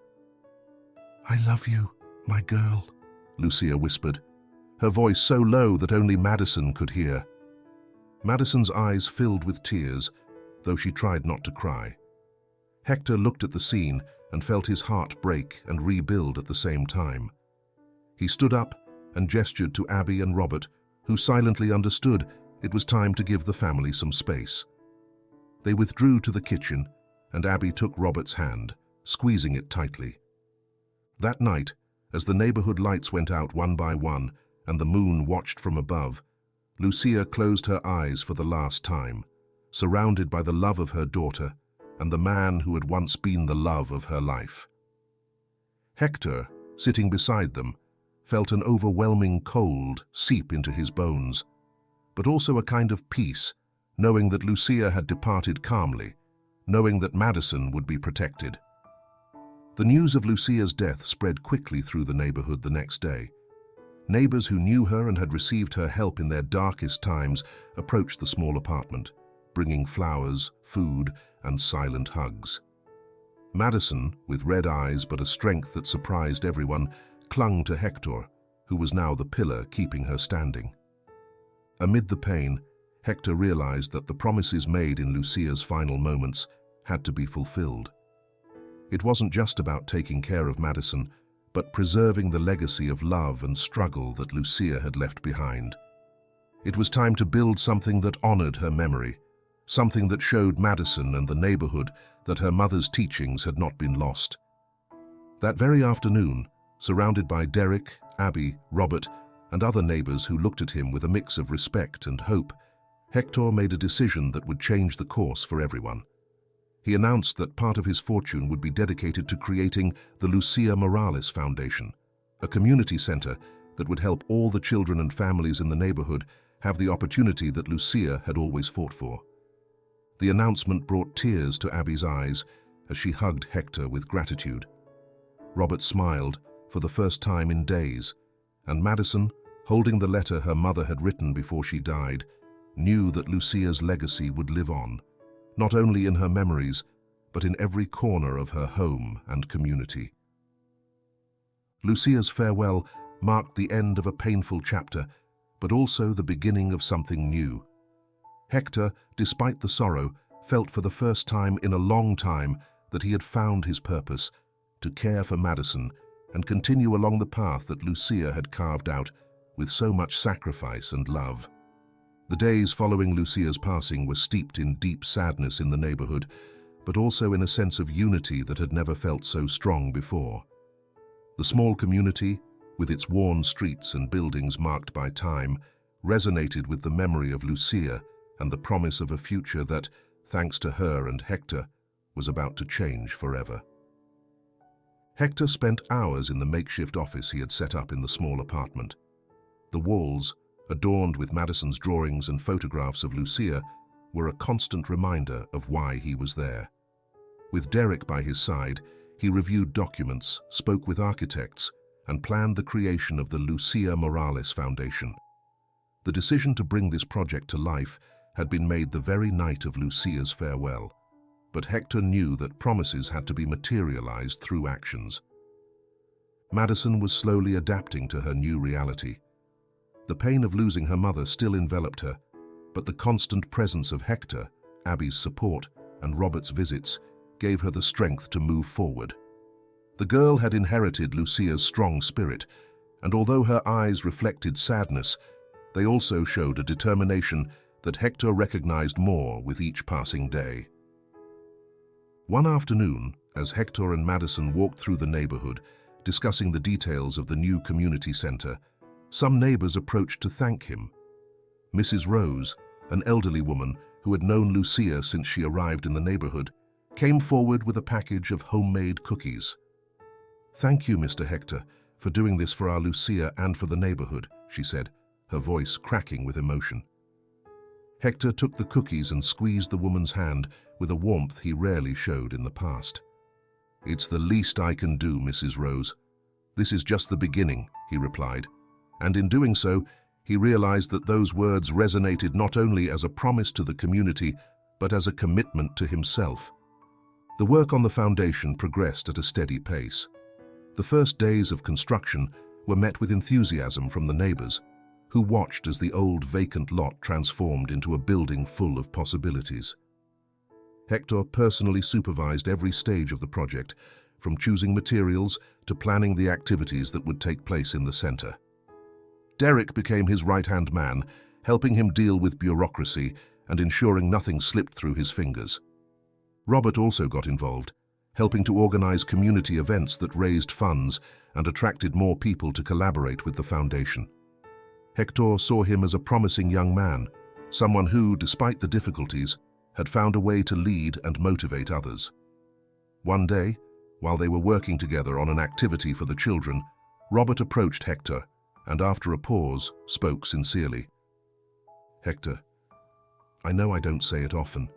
A: "I love you, my girl," Lucia whispered, her voice so low that only Madison could hear. Madison's eyes filled with tears, though she tried not to cry. Hector looked at the scene and felt his heart break and rebuild at the same time. He stood up and gestured to Abby and Robert, who silently understood it was time to give the family some space. They withdrew to the kitchen, and Abby took Robert's hand, squeezing it tightly. That night, as the neighborhood lights went out one by one and the moon watched from above, Lucia closed her eyes for the last time, surrounded by the love of her daughter and the man who had once been the love of her life. Hector, sitting beside them, felt an overwhelming cold seep into his bones, but also a kind of peace, knowing that Lucia had departed calmly, knowing that Madison would be protected. The news of Lucia's death spread quickly through the neighborhood the next day. Neighbors who knew her and had received her help in their darkest times approached the small apartment, bringing flowers, food, and silent hugs. Madison, with red eyes but a strength that surprised everyone, clung to Hector, who was now the pillar keeping her standing. Amid the pain, Hector realized that the promises made in Lucia's final moments had to be fulfilled. It wasn't just about taking care of Madison, but preserving the legacy of love and struggle that Lucia had left behind. It was time to build something that honored her memory, something that showed Madison and the neighborhood that her mother's teachings had not been lost. That very afternoon, surrounded by Derek, Abby, Robert, and other neighbors who looked at him with a mix of respect and hope, Hector made a decision that would change the course for everyone. He announced that part of his fortune would be dedicated to creating the Lucia Morales Foundation, a community center that would help all the children and families in the neighborhood have the opportunity that Lucia had always fought for. The announcement brought tears to Abby's eyes as she hugged Hector with gratitude. Robert smiled for the first time in days, and Madison, holding the letter her mother had written before she died, knew that Lucia's legacy would live on, not only in her memories, but in every corner of her home and community. Lucia's farewell marked the end of a painful chapter, but also the beginning of something new. Hector, despite the sorrow, felt for the first time in a long time that he had found his purpose, to care for Madison and continue along the path that Lucia had carved out with so much sacrifice and love. The days following Lucia's passing were steeped in deep sadness in the neighborhood, but also in a sense of unity that had never felt so strong before. The small community, with its worn streets and buildings marked by time, resonated with the memory of Lucia and the promise of a future that, thanks to her and Hector, was about to change forever. Hector spent hours in the makeshift office he had set up in the small apartment. The walls, adorned with Madison's drawings and photographs of Lucia, were a constant reminder of why he was there. With Derek by his side, he reviewed documents, spoke with architects, and planned the creation of the Lucia Morales Foundation. The decision to bring this project to life had been made the very night of Lucia's farewell, but Hector knew that promises had to be materialized through actions. Madison was slowly adapting to her new reality. The pain of losing her mother still enveloped her, but the constant presence of Hector, Abby's support, and Robert's visits gave her the strength to move forward. The girl had inherited Lucia's strong spirit, and although her eyes reflected sadness, they also showed a determination that Hector recognized more with each passing day. One afternoon, as Hector and Madison walked through the neighborhood, discussing the details of the new community center, some neighbors approached to thank him. Mrs. Rose, an elderly woman who had known Lucia since she arrived in the neighborhood, came forward with a package of homemade cookies. "Thank you, Mr. Hector, for doing this for our Lucia and for the neighborhood," she said, her voice cracking with emotion. Hector took the cookies and squeezed the woman's hand with a warmth he rarely showed in the past. "It's the least I can do, Mrs. Rose. This is just the beginning," he replied. And in doing so, he realized that those words resonated not only as a promise to the community, but as a commitment to himself. The work on the foundation progressed at a steady pace. The first days of construction were met with enthusiasm from the neighbors, who watched as the old vacant lot transformed into a building full of possibilities. Hector personally supervised every stage of the project, from choosing materials to planning the activities that would take place in the center. Derek became his right-hand man, helping him deal with bureaucracy and ensuring nothing slipped through his fingers. Robert also got involved, helping to organize community events that raised funds and attracted more people to collaborate with the foundation. Hector saw him as a promising young man, someone who, despite the difficulties, had found a way to lead and motivate others. One day, while they were working together on an activity for the children, Robert approached Hector and, after a pause, spoke sincerely. "Hector, I know I don't say it often,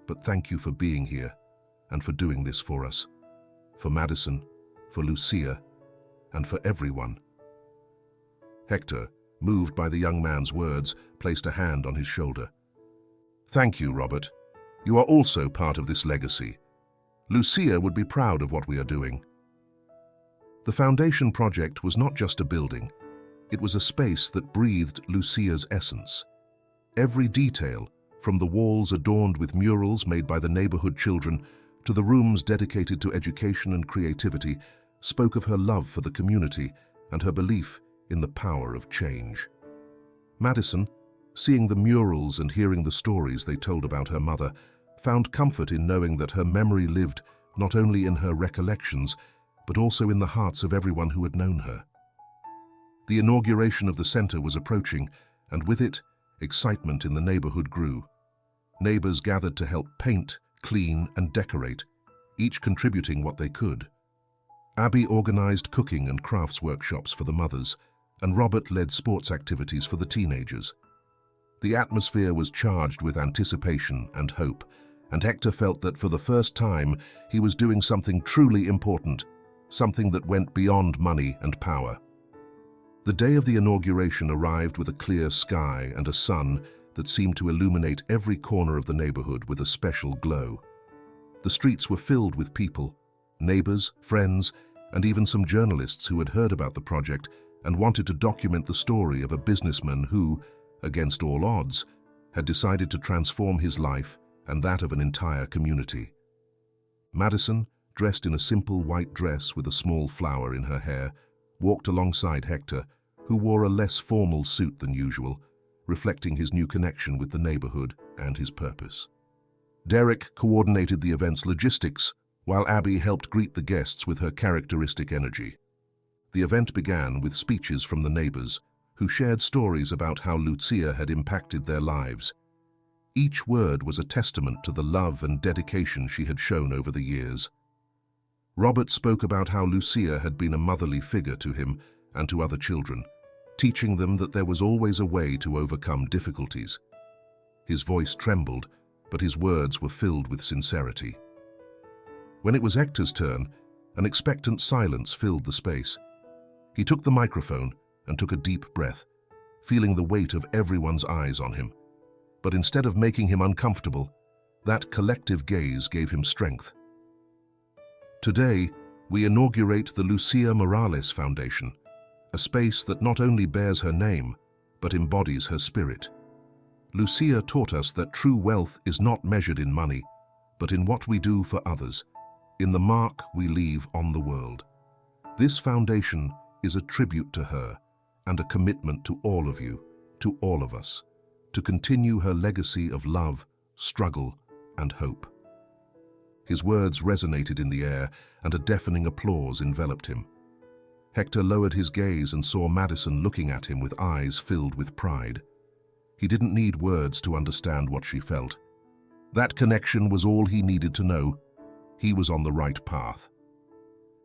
A: but thank you for being here and for doing this for us, for Madison, for Lucia, and for everyone." Hector, moved by the young man's words, placed a hand on his shoulder. "Thank you, Robert. You are also part of this legacy. Lucia would be proud of what we are doing." The foundation project was not just a building. It was a space that breathed Lucia's essence. Every detail, from the walls adorned with murals made by the neighborhood children to the rooms dedicated to education and creativity, spoke of her love for the community and her belief in the power of change. Madison, seeing the murals and hearing the stories they told about her mother, found comfort in knowing that her memory lived not only in her recollections, but also in the hearts of everyone who had known her. The inauguration of the center was approaching, and with it, excitement in the neighborhood grew. Neighbors gathered to help paint, clean, and decorate, each contributing what they could. Abby organized cooking and crafts workshops for the mothers, and Robert led sports activities for the teenagers. The atmosphere was charged with anticipation and hope, and Hector felt that for the first time he was doing something truly important, something that went beyond money and power. The day of the inauguration arrived with a clear sky and a sun that seemed to illuminate every corner of the neighborhood with a special glow. The streets were filled with people, neighbors, friends, and even some journalists who had heard about the project and wanted to document the story of a businessman who, against all odds, had decided to transform his life and that of an entire community. Madison, dressed in a simple white dress with a small flower in her hair, walked alongside Hector, who wore a less formal suit than usual, reflecting his new connection with the neighborhood and his purpose. Derek coordinated the event's logistics, while Abby helped greet the guests with her characteristic energy. The event began with speeches from the neighbors, who shared stories about how Lucia had impacted their lives. Each word was a testament to the love and dedication she had shown over the years. Robert spoke about how Lucia had been a motherly figure to him and to other children, teaching them that there was always a way to overcome difficulties. His voice trembled, but his words were filled with sincerity. When it was Hector's turn, an expectant silence filled the space. He took the microphone and took a deep breath, feeling the weight of everyone's eyes on him. But instead of making him uncomfortable, that collective gaze gave him strength. Today, we inaugurate the Lucia Morales Foundation, a space that not only bears her name, but embodies her spirit. Lucia taught us that true wealth is not measured in money, but in what we do for others, in the mark we leave on the world. This foundation is a tribute to her and a commitment to all of you, to all of us, to continue her legacy of love, struggle, and hope. His words resonated in the air, and a deafening applause enveloped him. Hector lowered his gaze and saw Madison looking at him with eyes filled with pride. He didn't need words to understand what she felt. That connection was all he needed to know. He was on the right path.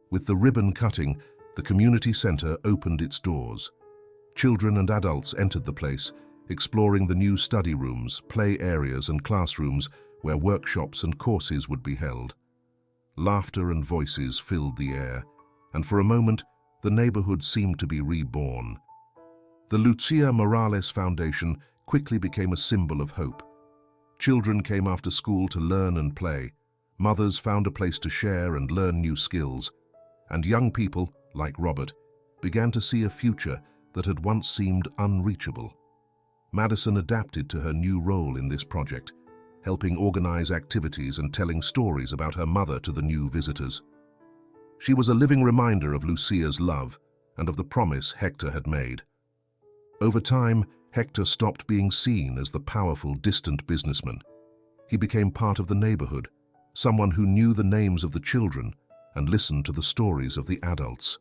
A: With the ribbon cutting, the community center opened its doors. Children and adults entered the place, exploring the new study rooms, play areas, and classrooms where workshops and courses would be held. Laughter and voices filled the air, and for a moment, the neighborhood seemed to be reborn. The Lucia Morales Foundation quickly became a symbol of hope. Children came after school to learn and play. Mothers found a place to share and learn new skills. And young people, like Robert, began to see a future that had once seemed unreachable. Madison adapted to her new role in this project, helping organize activities and telling stories about her mother to the new visitors. She was a living reminder of Lucia's love and of the promise Hector had made. Over time, Hector stopped being seen as the powerful, distant businessman. He became part of the neighborhood, someone who knew the names of the children and listened to the stories of the adults.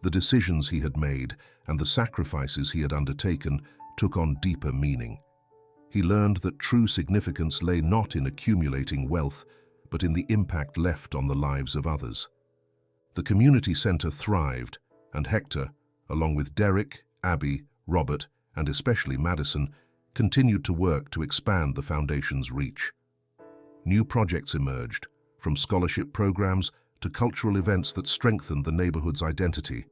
A: The decisions he had made and the sacrifices he had undertaken took on deeper meaning. He learned that true significance lay not in accumulating wealth, but in the impact left on the lives of others. The community center thrived, and Hector, along with Derek, Abby, Robert, and especially Madison, continued to work to expand the foundation's reach. New projects emerged, from scholarship programs to cultural events that strengthened the neighborhood's identity.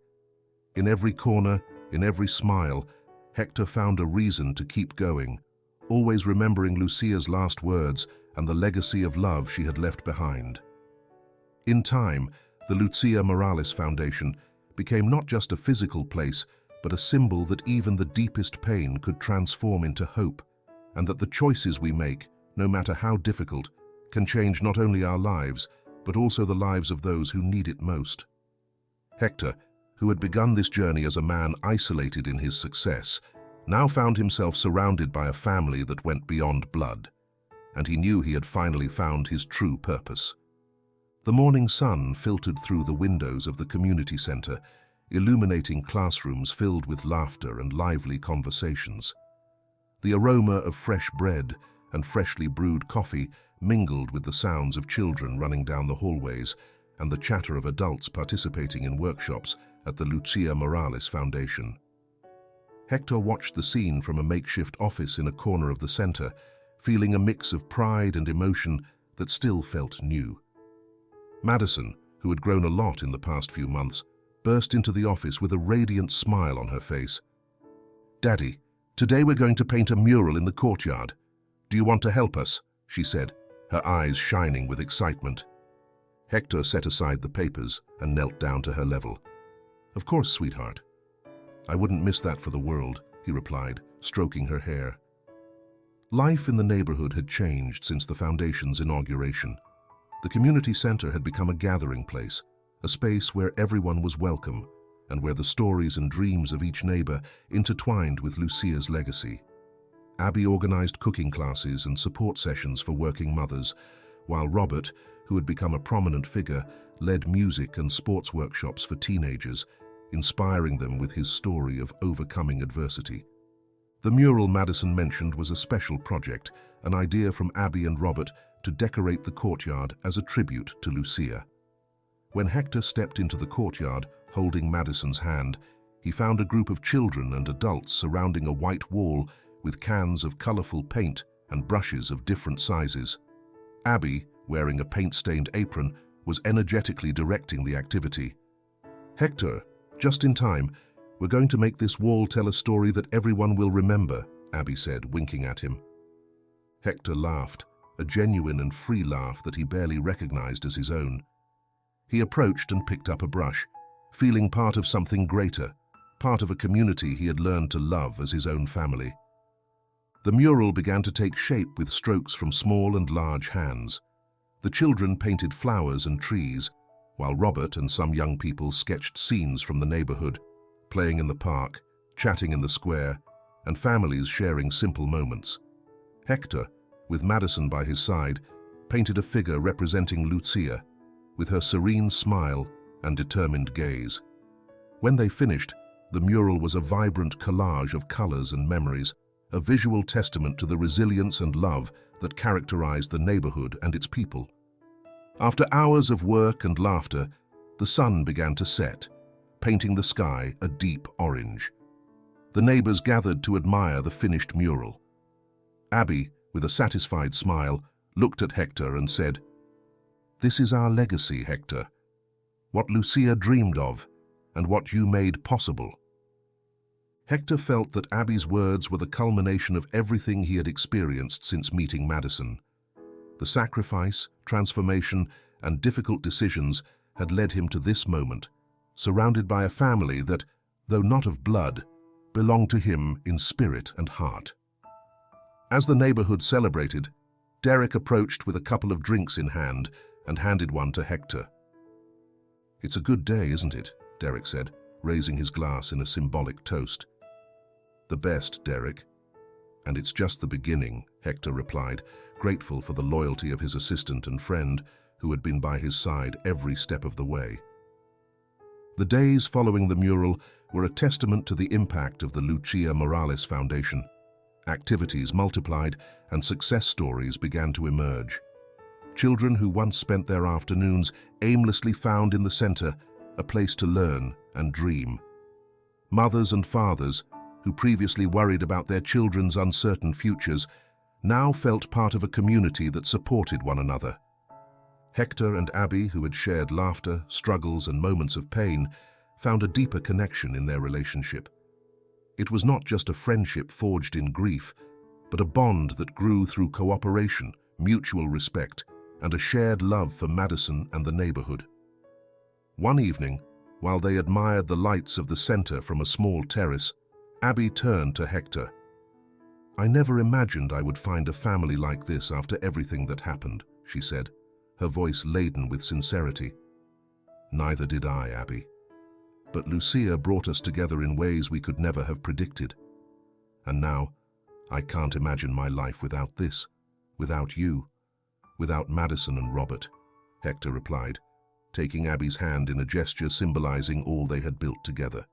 A: In every corner, in every smile, Hector found a reason to keep going, always remembering Lucia's last words and the legacy of love she had left behind. In time, the Lucia Morales Foundation became not just a physical place, but a symbol that even the deepest pain could transform into hope, and that the choices we make, no matter how difficult, can change not only our lives, but also the lives of those who need it most. Hector, who had begun this journey as a man isolated in his success, now found himself surrounded by a family that went beyond blood, and he knew he had finally found his true purpose. The morning sun filtered through the windows of the community center, illuminating classrooms filled with laughter and lively conversations. The aroma of fresh bread and freshly brewed coffee mingled with the sounds of children running down the hallways and the chatter of adults participating in workshops at the Lucia Morales Foundation. Hector watched the scene from a makeshift office in a corner of the center, feeling a mix of pride and emotion that still felt new. Madison, who had grown a lot in the past few months, burst into the office with a radiant smile on her face. "Daddy, today we're going to paint a mural in the courtyard. Do you want to help us?" she said, her eyes shining with excitement. Hector set aside the papers and knelt down to her level. "Of course, sweetheart. I wouldn't miss that for the world," he replied, stroking her hair. Life in the neighborhood had changed since the foundation's inauguration. The community center had become a gathering place, a space where everyone was welcome and where the stories and dreams of each neighbor intertwined with Lucia's legacy. Abby organized cooking classes and support sessions for working mothers, while Robert, who had become a prominent figure, led music and sports workshops for teenagers, inspiring them with his story of overcoming adversity. The mural Madison mentioned was a special project, an idea from Abby and Robert to decorate the courtyard as a tribute to Lucia. When Hector stepped into the courtyard, holding Madison's hand, he found a group of children and adults surrounding a white wall with cans of colorful paint and brushes of different sizes. Abby, wearing a paint-stained apron, was energetically directing the activity. "Hector, just in time, we're going to make this wall tell a story that everyone will remember," Abby said, winking at him. Hector laughed, a genuine and free laugh that he barely recognized as his own. He approached and picked up a brush, feeling part of something greater, part of a community he had learned to love as his own family. The mural began to take shape with strokes from small and large hands. The children painted flowers and trees, while Robert and some young people sketched scenes from the neighborhood, playing in the park, chatting in the square, and families sharing simple moments. Hector, with Madison by his side, painted a figure representing Lucia, with her serene smile and determined gaze. When they finished, the mural was a vibrant collage of colors and memories, a visual testament to the resilience and love that characterized the neighborhood and its people. After hours of work and laughter, the sun began to set, painting the sky a deep orange. The neighbors gathered to admire the finished mural. Abby, with a satisfied smile, looked at Hector and said, "This is our legacy, Hector. What Lucia dreamed of, and what you made possible." Hector felt that Abby's words were the culmination of everything he had experienced since meeting Madison. The sacrifice, transformation, and difficult decisions had led him to this moment, surrounded by a family that, though not of blood, belonged to him in spirit and heart. As the neighborhood celebrated, Derek approached with a couple of drinks in hand and handed one to Hector. "It's a good day, isn't it?" Derek said, raising his glass in a symbolic toast. "The best, Derek." "And it's just the beginning," Hector replied, grateful for the loyalty of his assistant and friend who had been by his side every step of the way. The days following the mural were a testament to the impact of the Lucia Morales Foundation. Activities multiplied and success stories began to emerge. Children who once spent their afternoons aimlessly found in the center a place to learn and dream. Mothers and fathers, who previously worried about their children's uncertain futures, now felt part of a community that supported one another. Hector and Abby, who had shared laughter, struggles, and moments of pain, found a deeper connection in their relationship. It was not just a friendship forged in grief, but a bond that grew through cooperation, mutual respect, and a shared love for Madison and the neighborhood. One evening, while they admired the lights of the center from a small terrace, Abby turned to Hector. "I never imagined I would find a family like this after everything that happened," she said, her voice laden with sincerity. "Neither did I, Abby. But Lucia brought us together in ways we could never have predicted. And now, I can't imagine my life without this, without you, without Madison and Robert," Hector replied, taking Abby's hand in a gesture symbolizing all they had built together.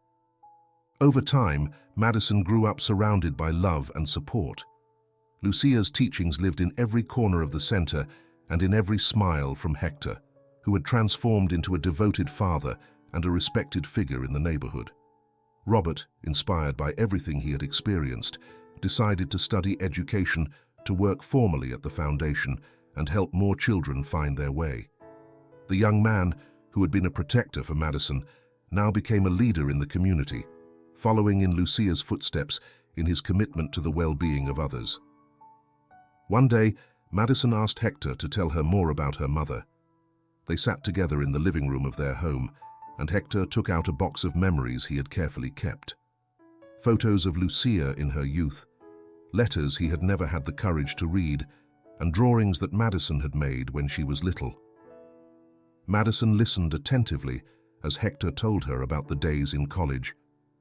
A: Over time, Madison grew up surrounded by love and support. Lucia's teachings lived in every corner of the center and in every smile from Hector, who had transformed into a devoted father and a respected figure in the neighborhood. Robert, inspired by everything he had experienced, decided to study education, to work formally at the foundation, and help more children find their way. The young man, who had been a protector for Madison, now became a leader in the community, following in Lucia's footsteps in his commitment to the well-being of others. One day, Madison asked Hector to tell her more about her mother. They sat together in the living room of their home, and Hector took out a box of memories he had carefully kept. Photos of Lucia in her youth, letters he had never had the courage to read, and drawings that Madison had made when she was little. Madison listened attentively as Hector told her about the days in college,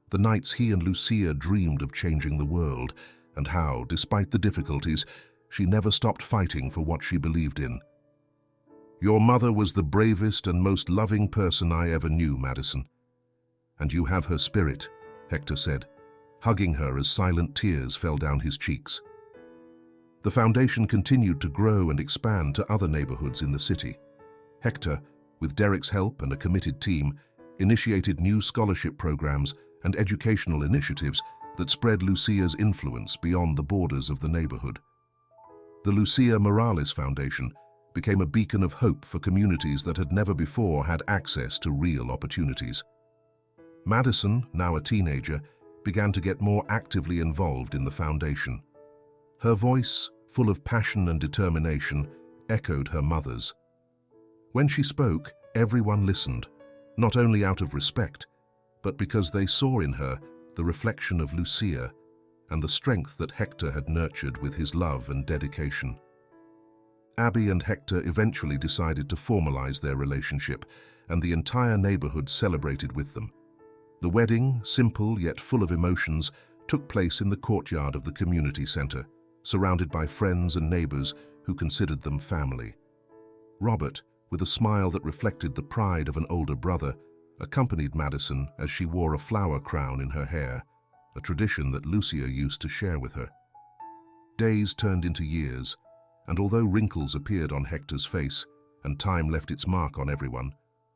A: the nights he and Lucia dreamed of changing the world, and how, despite the difficulties, she never stopped fighting for what she believed in. "Your mother was the bravest and most loving person I ever knew, Madison. And you have her spirit," Hector said, hugging her as silent tears fell down his cheeks. The foundation continued to grow and expand to other neighborhoods in the city. Hector, with Derek's help and a committed team, initiated new scholarship programs and educational initiatives that spread Lucia's influence beyond the borders of the neighborhood. The Lucia Morales Foundation became a beacon of hope for communities that had never before had access to real opportunities. Madison, now a teenager, began to get more actively involved in the foundation. Her voice, full of passion and determination, echoed her mother's. When she spoke, everyone listened, not only out of respect, but because they saw in her the reflection of Lucia and the strength that Hector had nurtured with his love and dedication. Abby and Hector eventually decided to formalize their relationship, and the entire neighborhood celebrated with them. The wedding, simple yet full of emotions, took place in the courtyard of the community center, surrounded by friends and neighbors who considered them family. Robert, with a smile that reflected the pride of an older brother, accompanied Madison as she wore a flower crown in her hair, a tradition that Lucia used to share with her. Days turned into years, and although wrinkles appeared on Hector's face and time left its mark on everyone,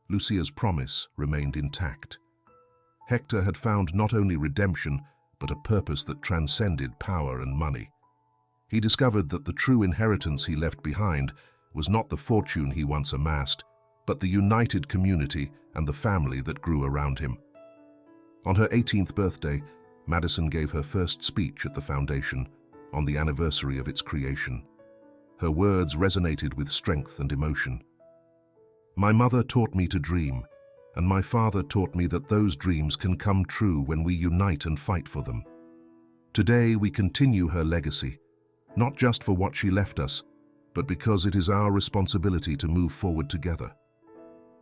A: Lucia's promise remained intact. Hector had found not only redemption, but a purpose that transcended power and money. He discovered that the true inheritance he left behind was not the fortune he once amassed, but the united community and the family that grew around him. On her 18th birthday, Madison gave her first speech at the foundation on the anniversary of its creation. Her words resonated with strength and emotion. "My mother taught me to dream, and my father taught me that those dreams can come true when we unite and fight for them. Today we continue her legacy, not just for what she left us, but because it is our responsibility to move forward together.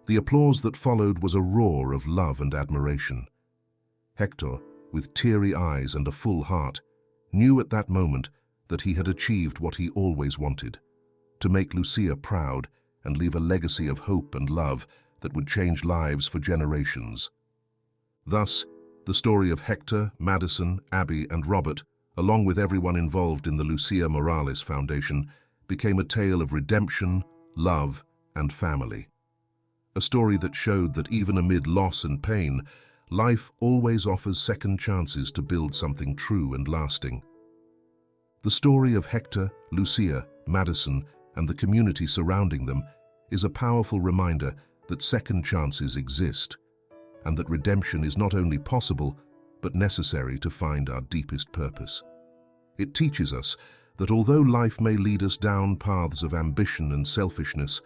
A: The applause that followed was a roar of love and admiration. Hector, with teary eyes and a full heart, knew at that moment that he had achieved what he always wanted, to make Lucia proud and leave a legacy of hope and love that would change lives for generations. Thus, the story of Hector, Madison, Abby, and Robert, along with everyone involved in the Lucia Morales Foundation, became a tale of redemption, love, and family. A story that showed that even amid loss and pain, life always offers second chances to build something true and lasting. The story of Hector, Lucia, Madison, and the community surrounding them is a powerful reminder that second chances exist, and that redemption is not only possible, but necessary to find our deepest purpose. It teaches us that although life may lead us down paths of ambition and selfishness,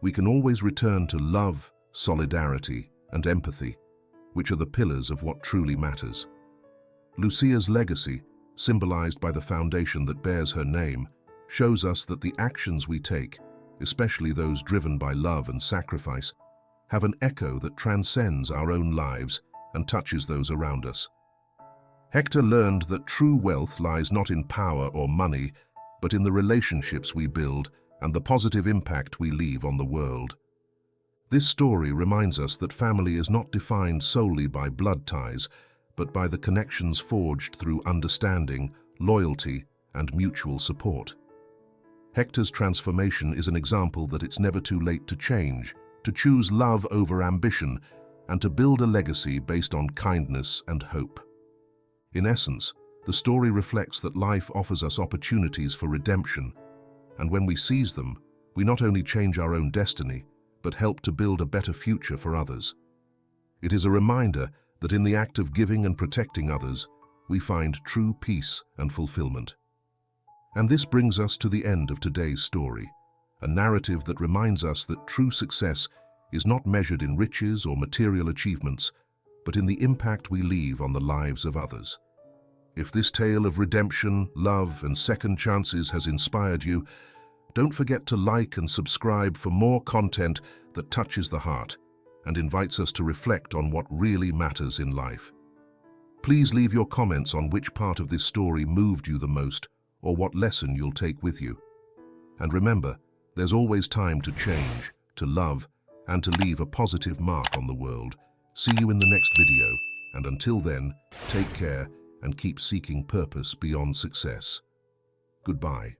A: we can always return to love, solidarity, and empathy, which are the pillars of what truly matters. Lucia's legacy, symbolized by the foundation that bears her name, shows us that the actions we take, especially those driven by love and sacrifice, have an echo that transcends our own lives and touches those around us. Hector learned that true wealth lies not in power or money, but in the relationships we build and the positive impact we leave on the world. This story reminds us that family is not defined solely by blood ties, but by the connections forged through understanding, loyalty, and mutual support. Hector's transformation is an example that it's never too late to change, to choose love over ambition, and to build a legacy based on kindness and hope. In essence, the story reflects that life offers us opportunities for redemption, and when we seize them, we not only change our own destiny, but help to build a better future for others. It is a reminder that in the act of giving and protecting others, we find true peace and fulfillment. And this brings us to the end of today's story, a narrative that reminds us that true success is not measured in riches or material achievements, but in the impact we leave on the lives of others. If this tale of redemption, love, and second chances has inspired you, don't forget to like and subscribe for more content that touches the heart and invites us to reflect on what really matters in life. Please leave your comments on which part of this story moved you the most or what lesson you'll take with you. And remember, there's always time to change, to love, and to leave a positive mark on the world. See you in the next video, and until then, take care and keep seeking purpose beyond success. Goodbye.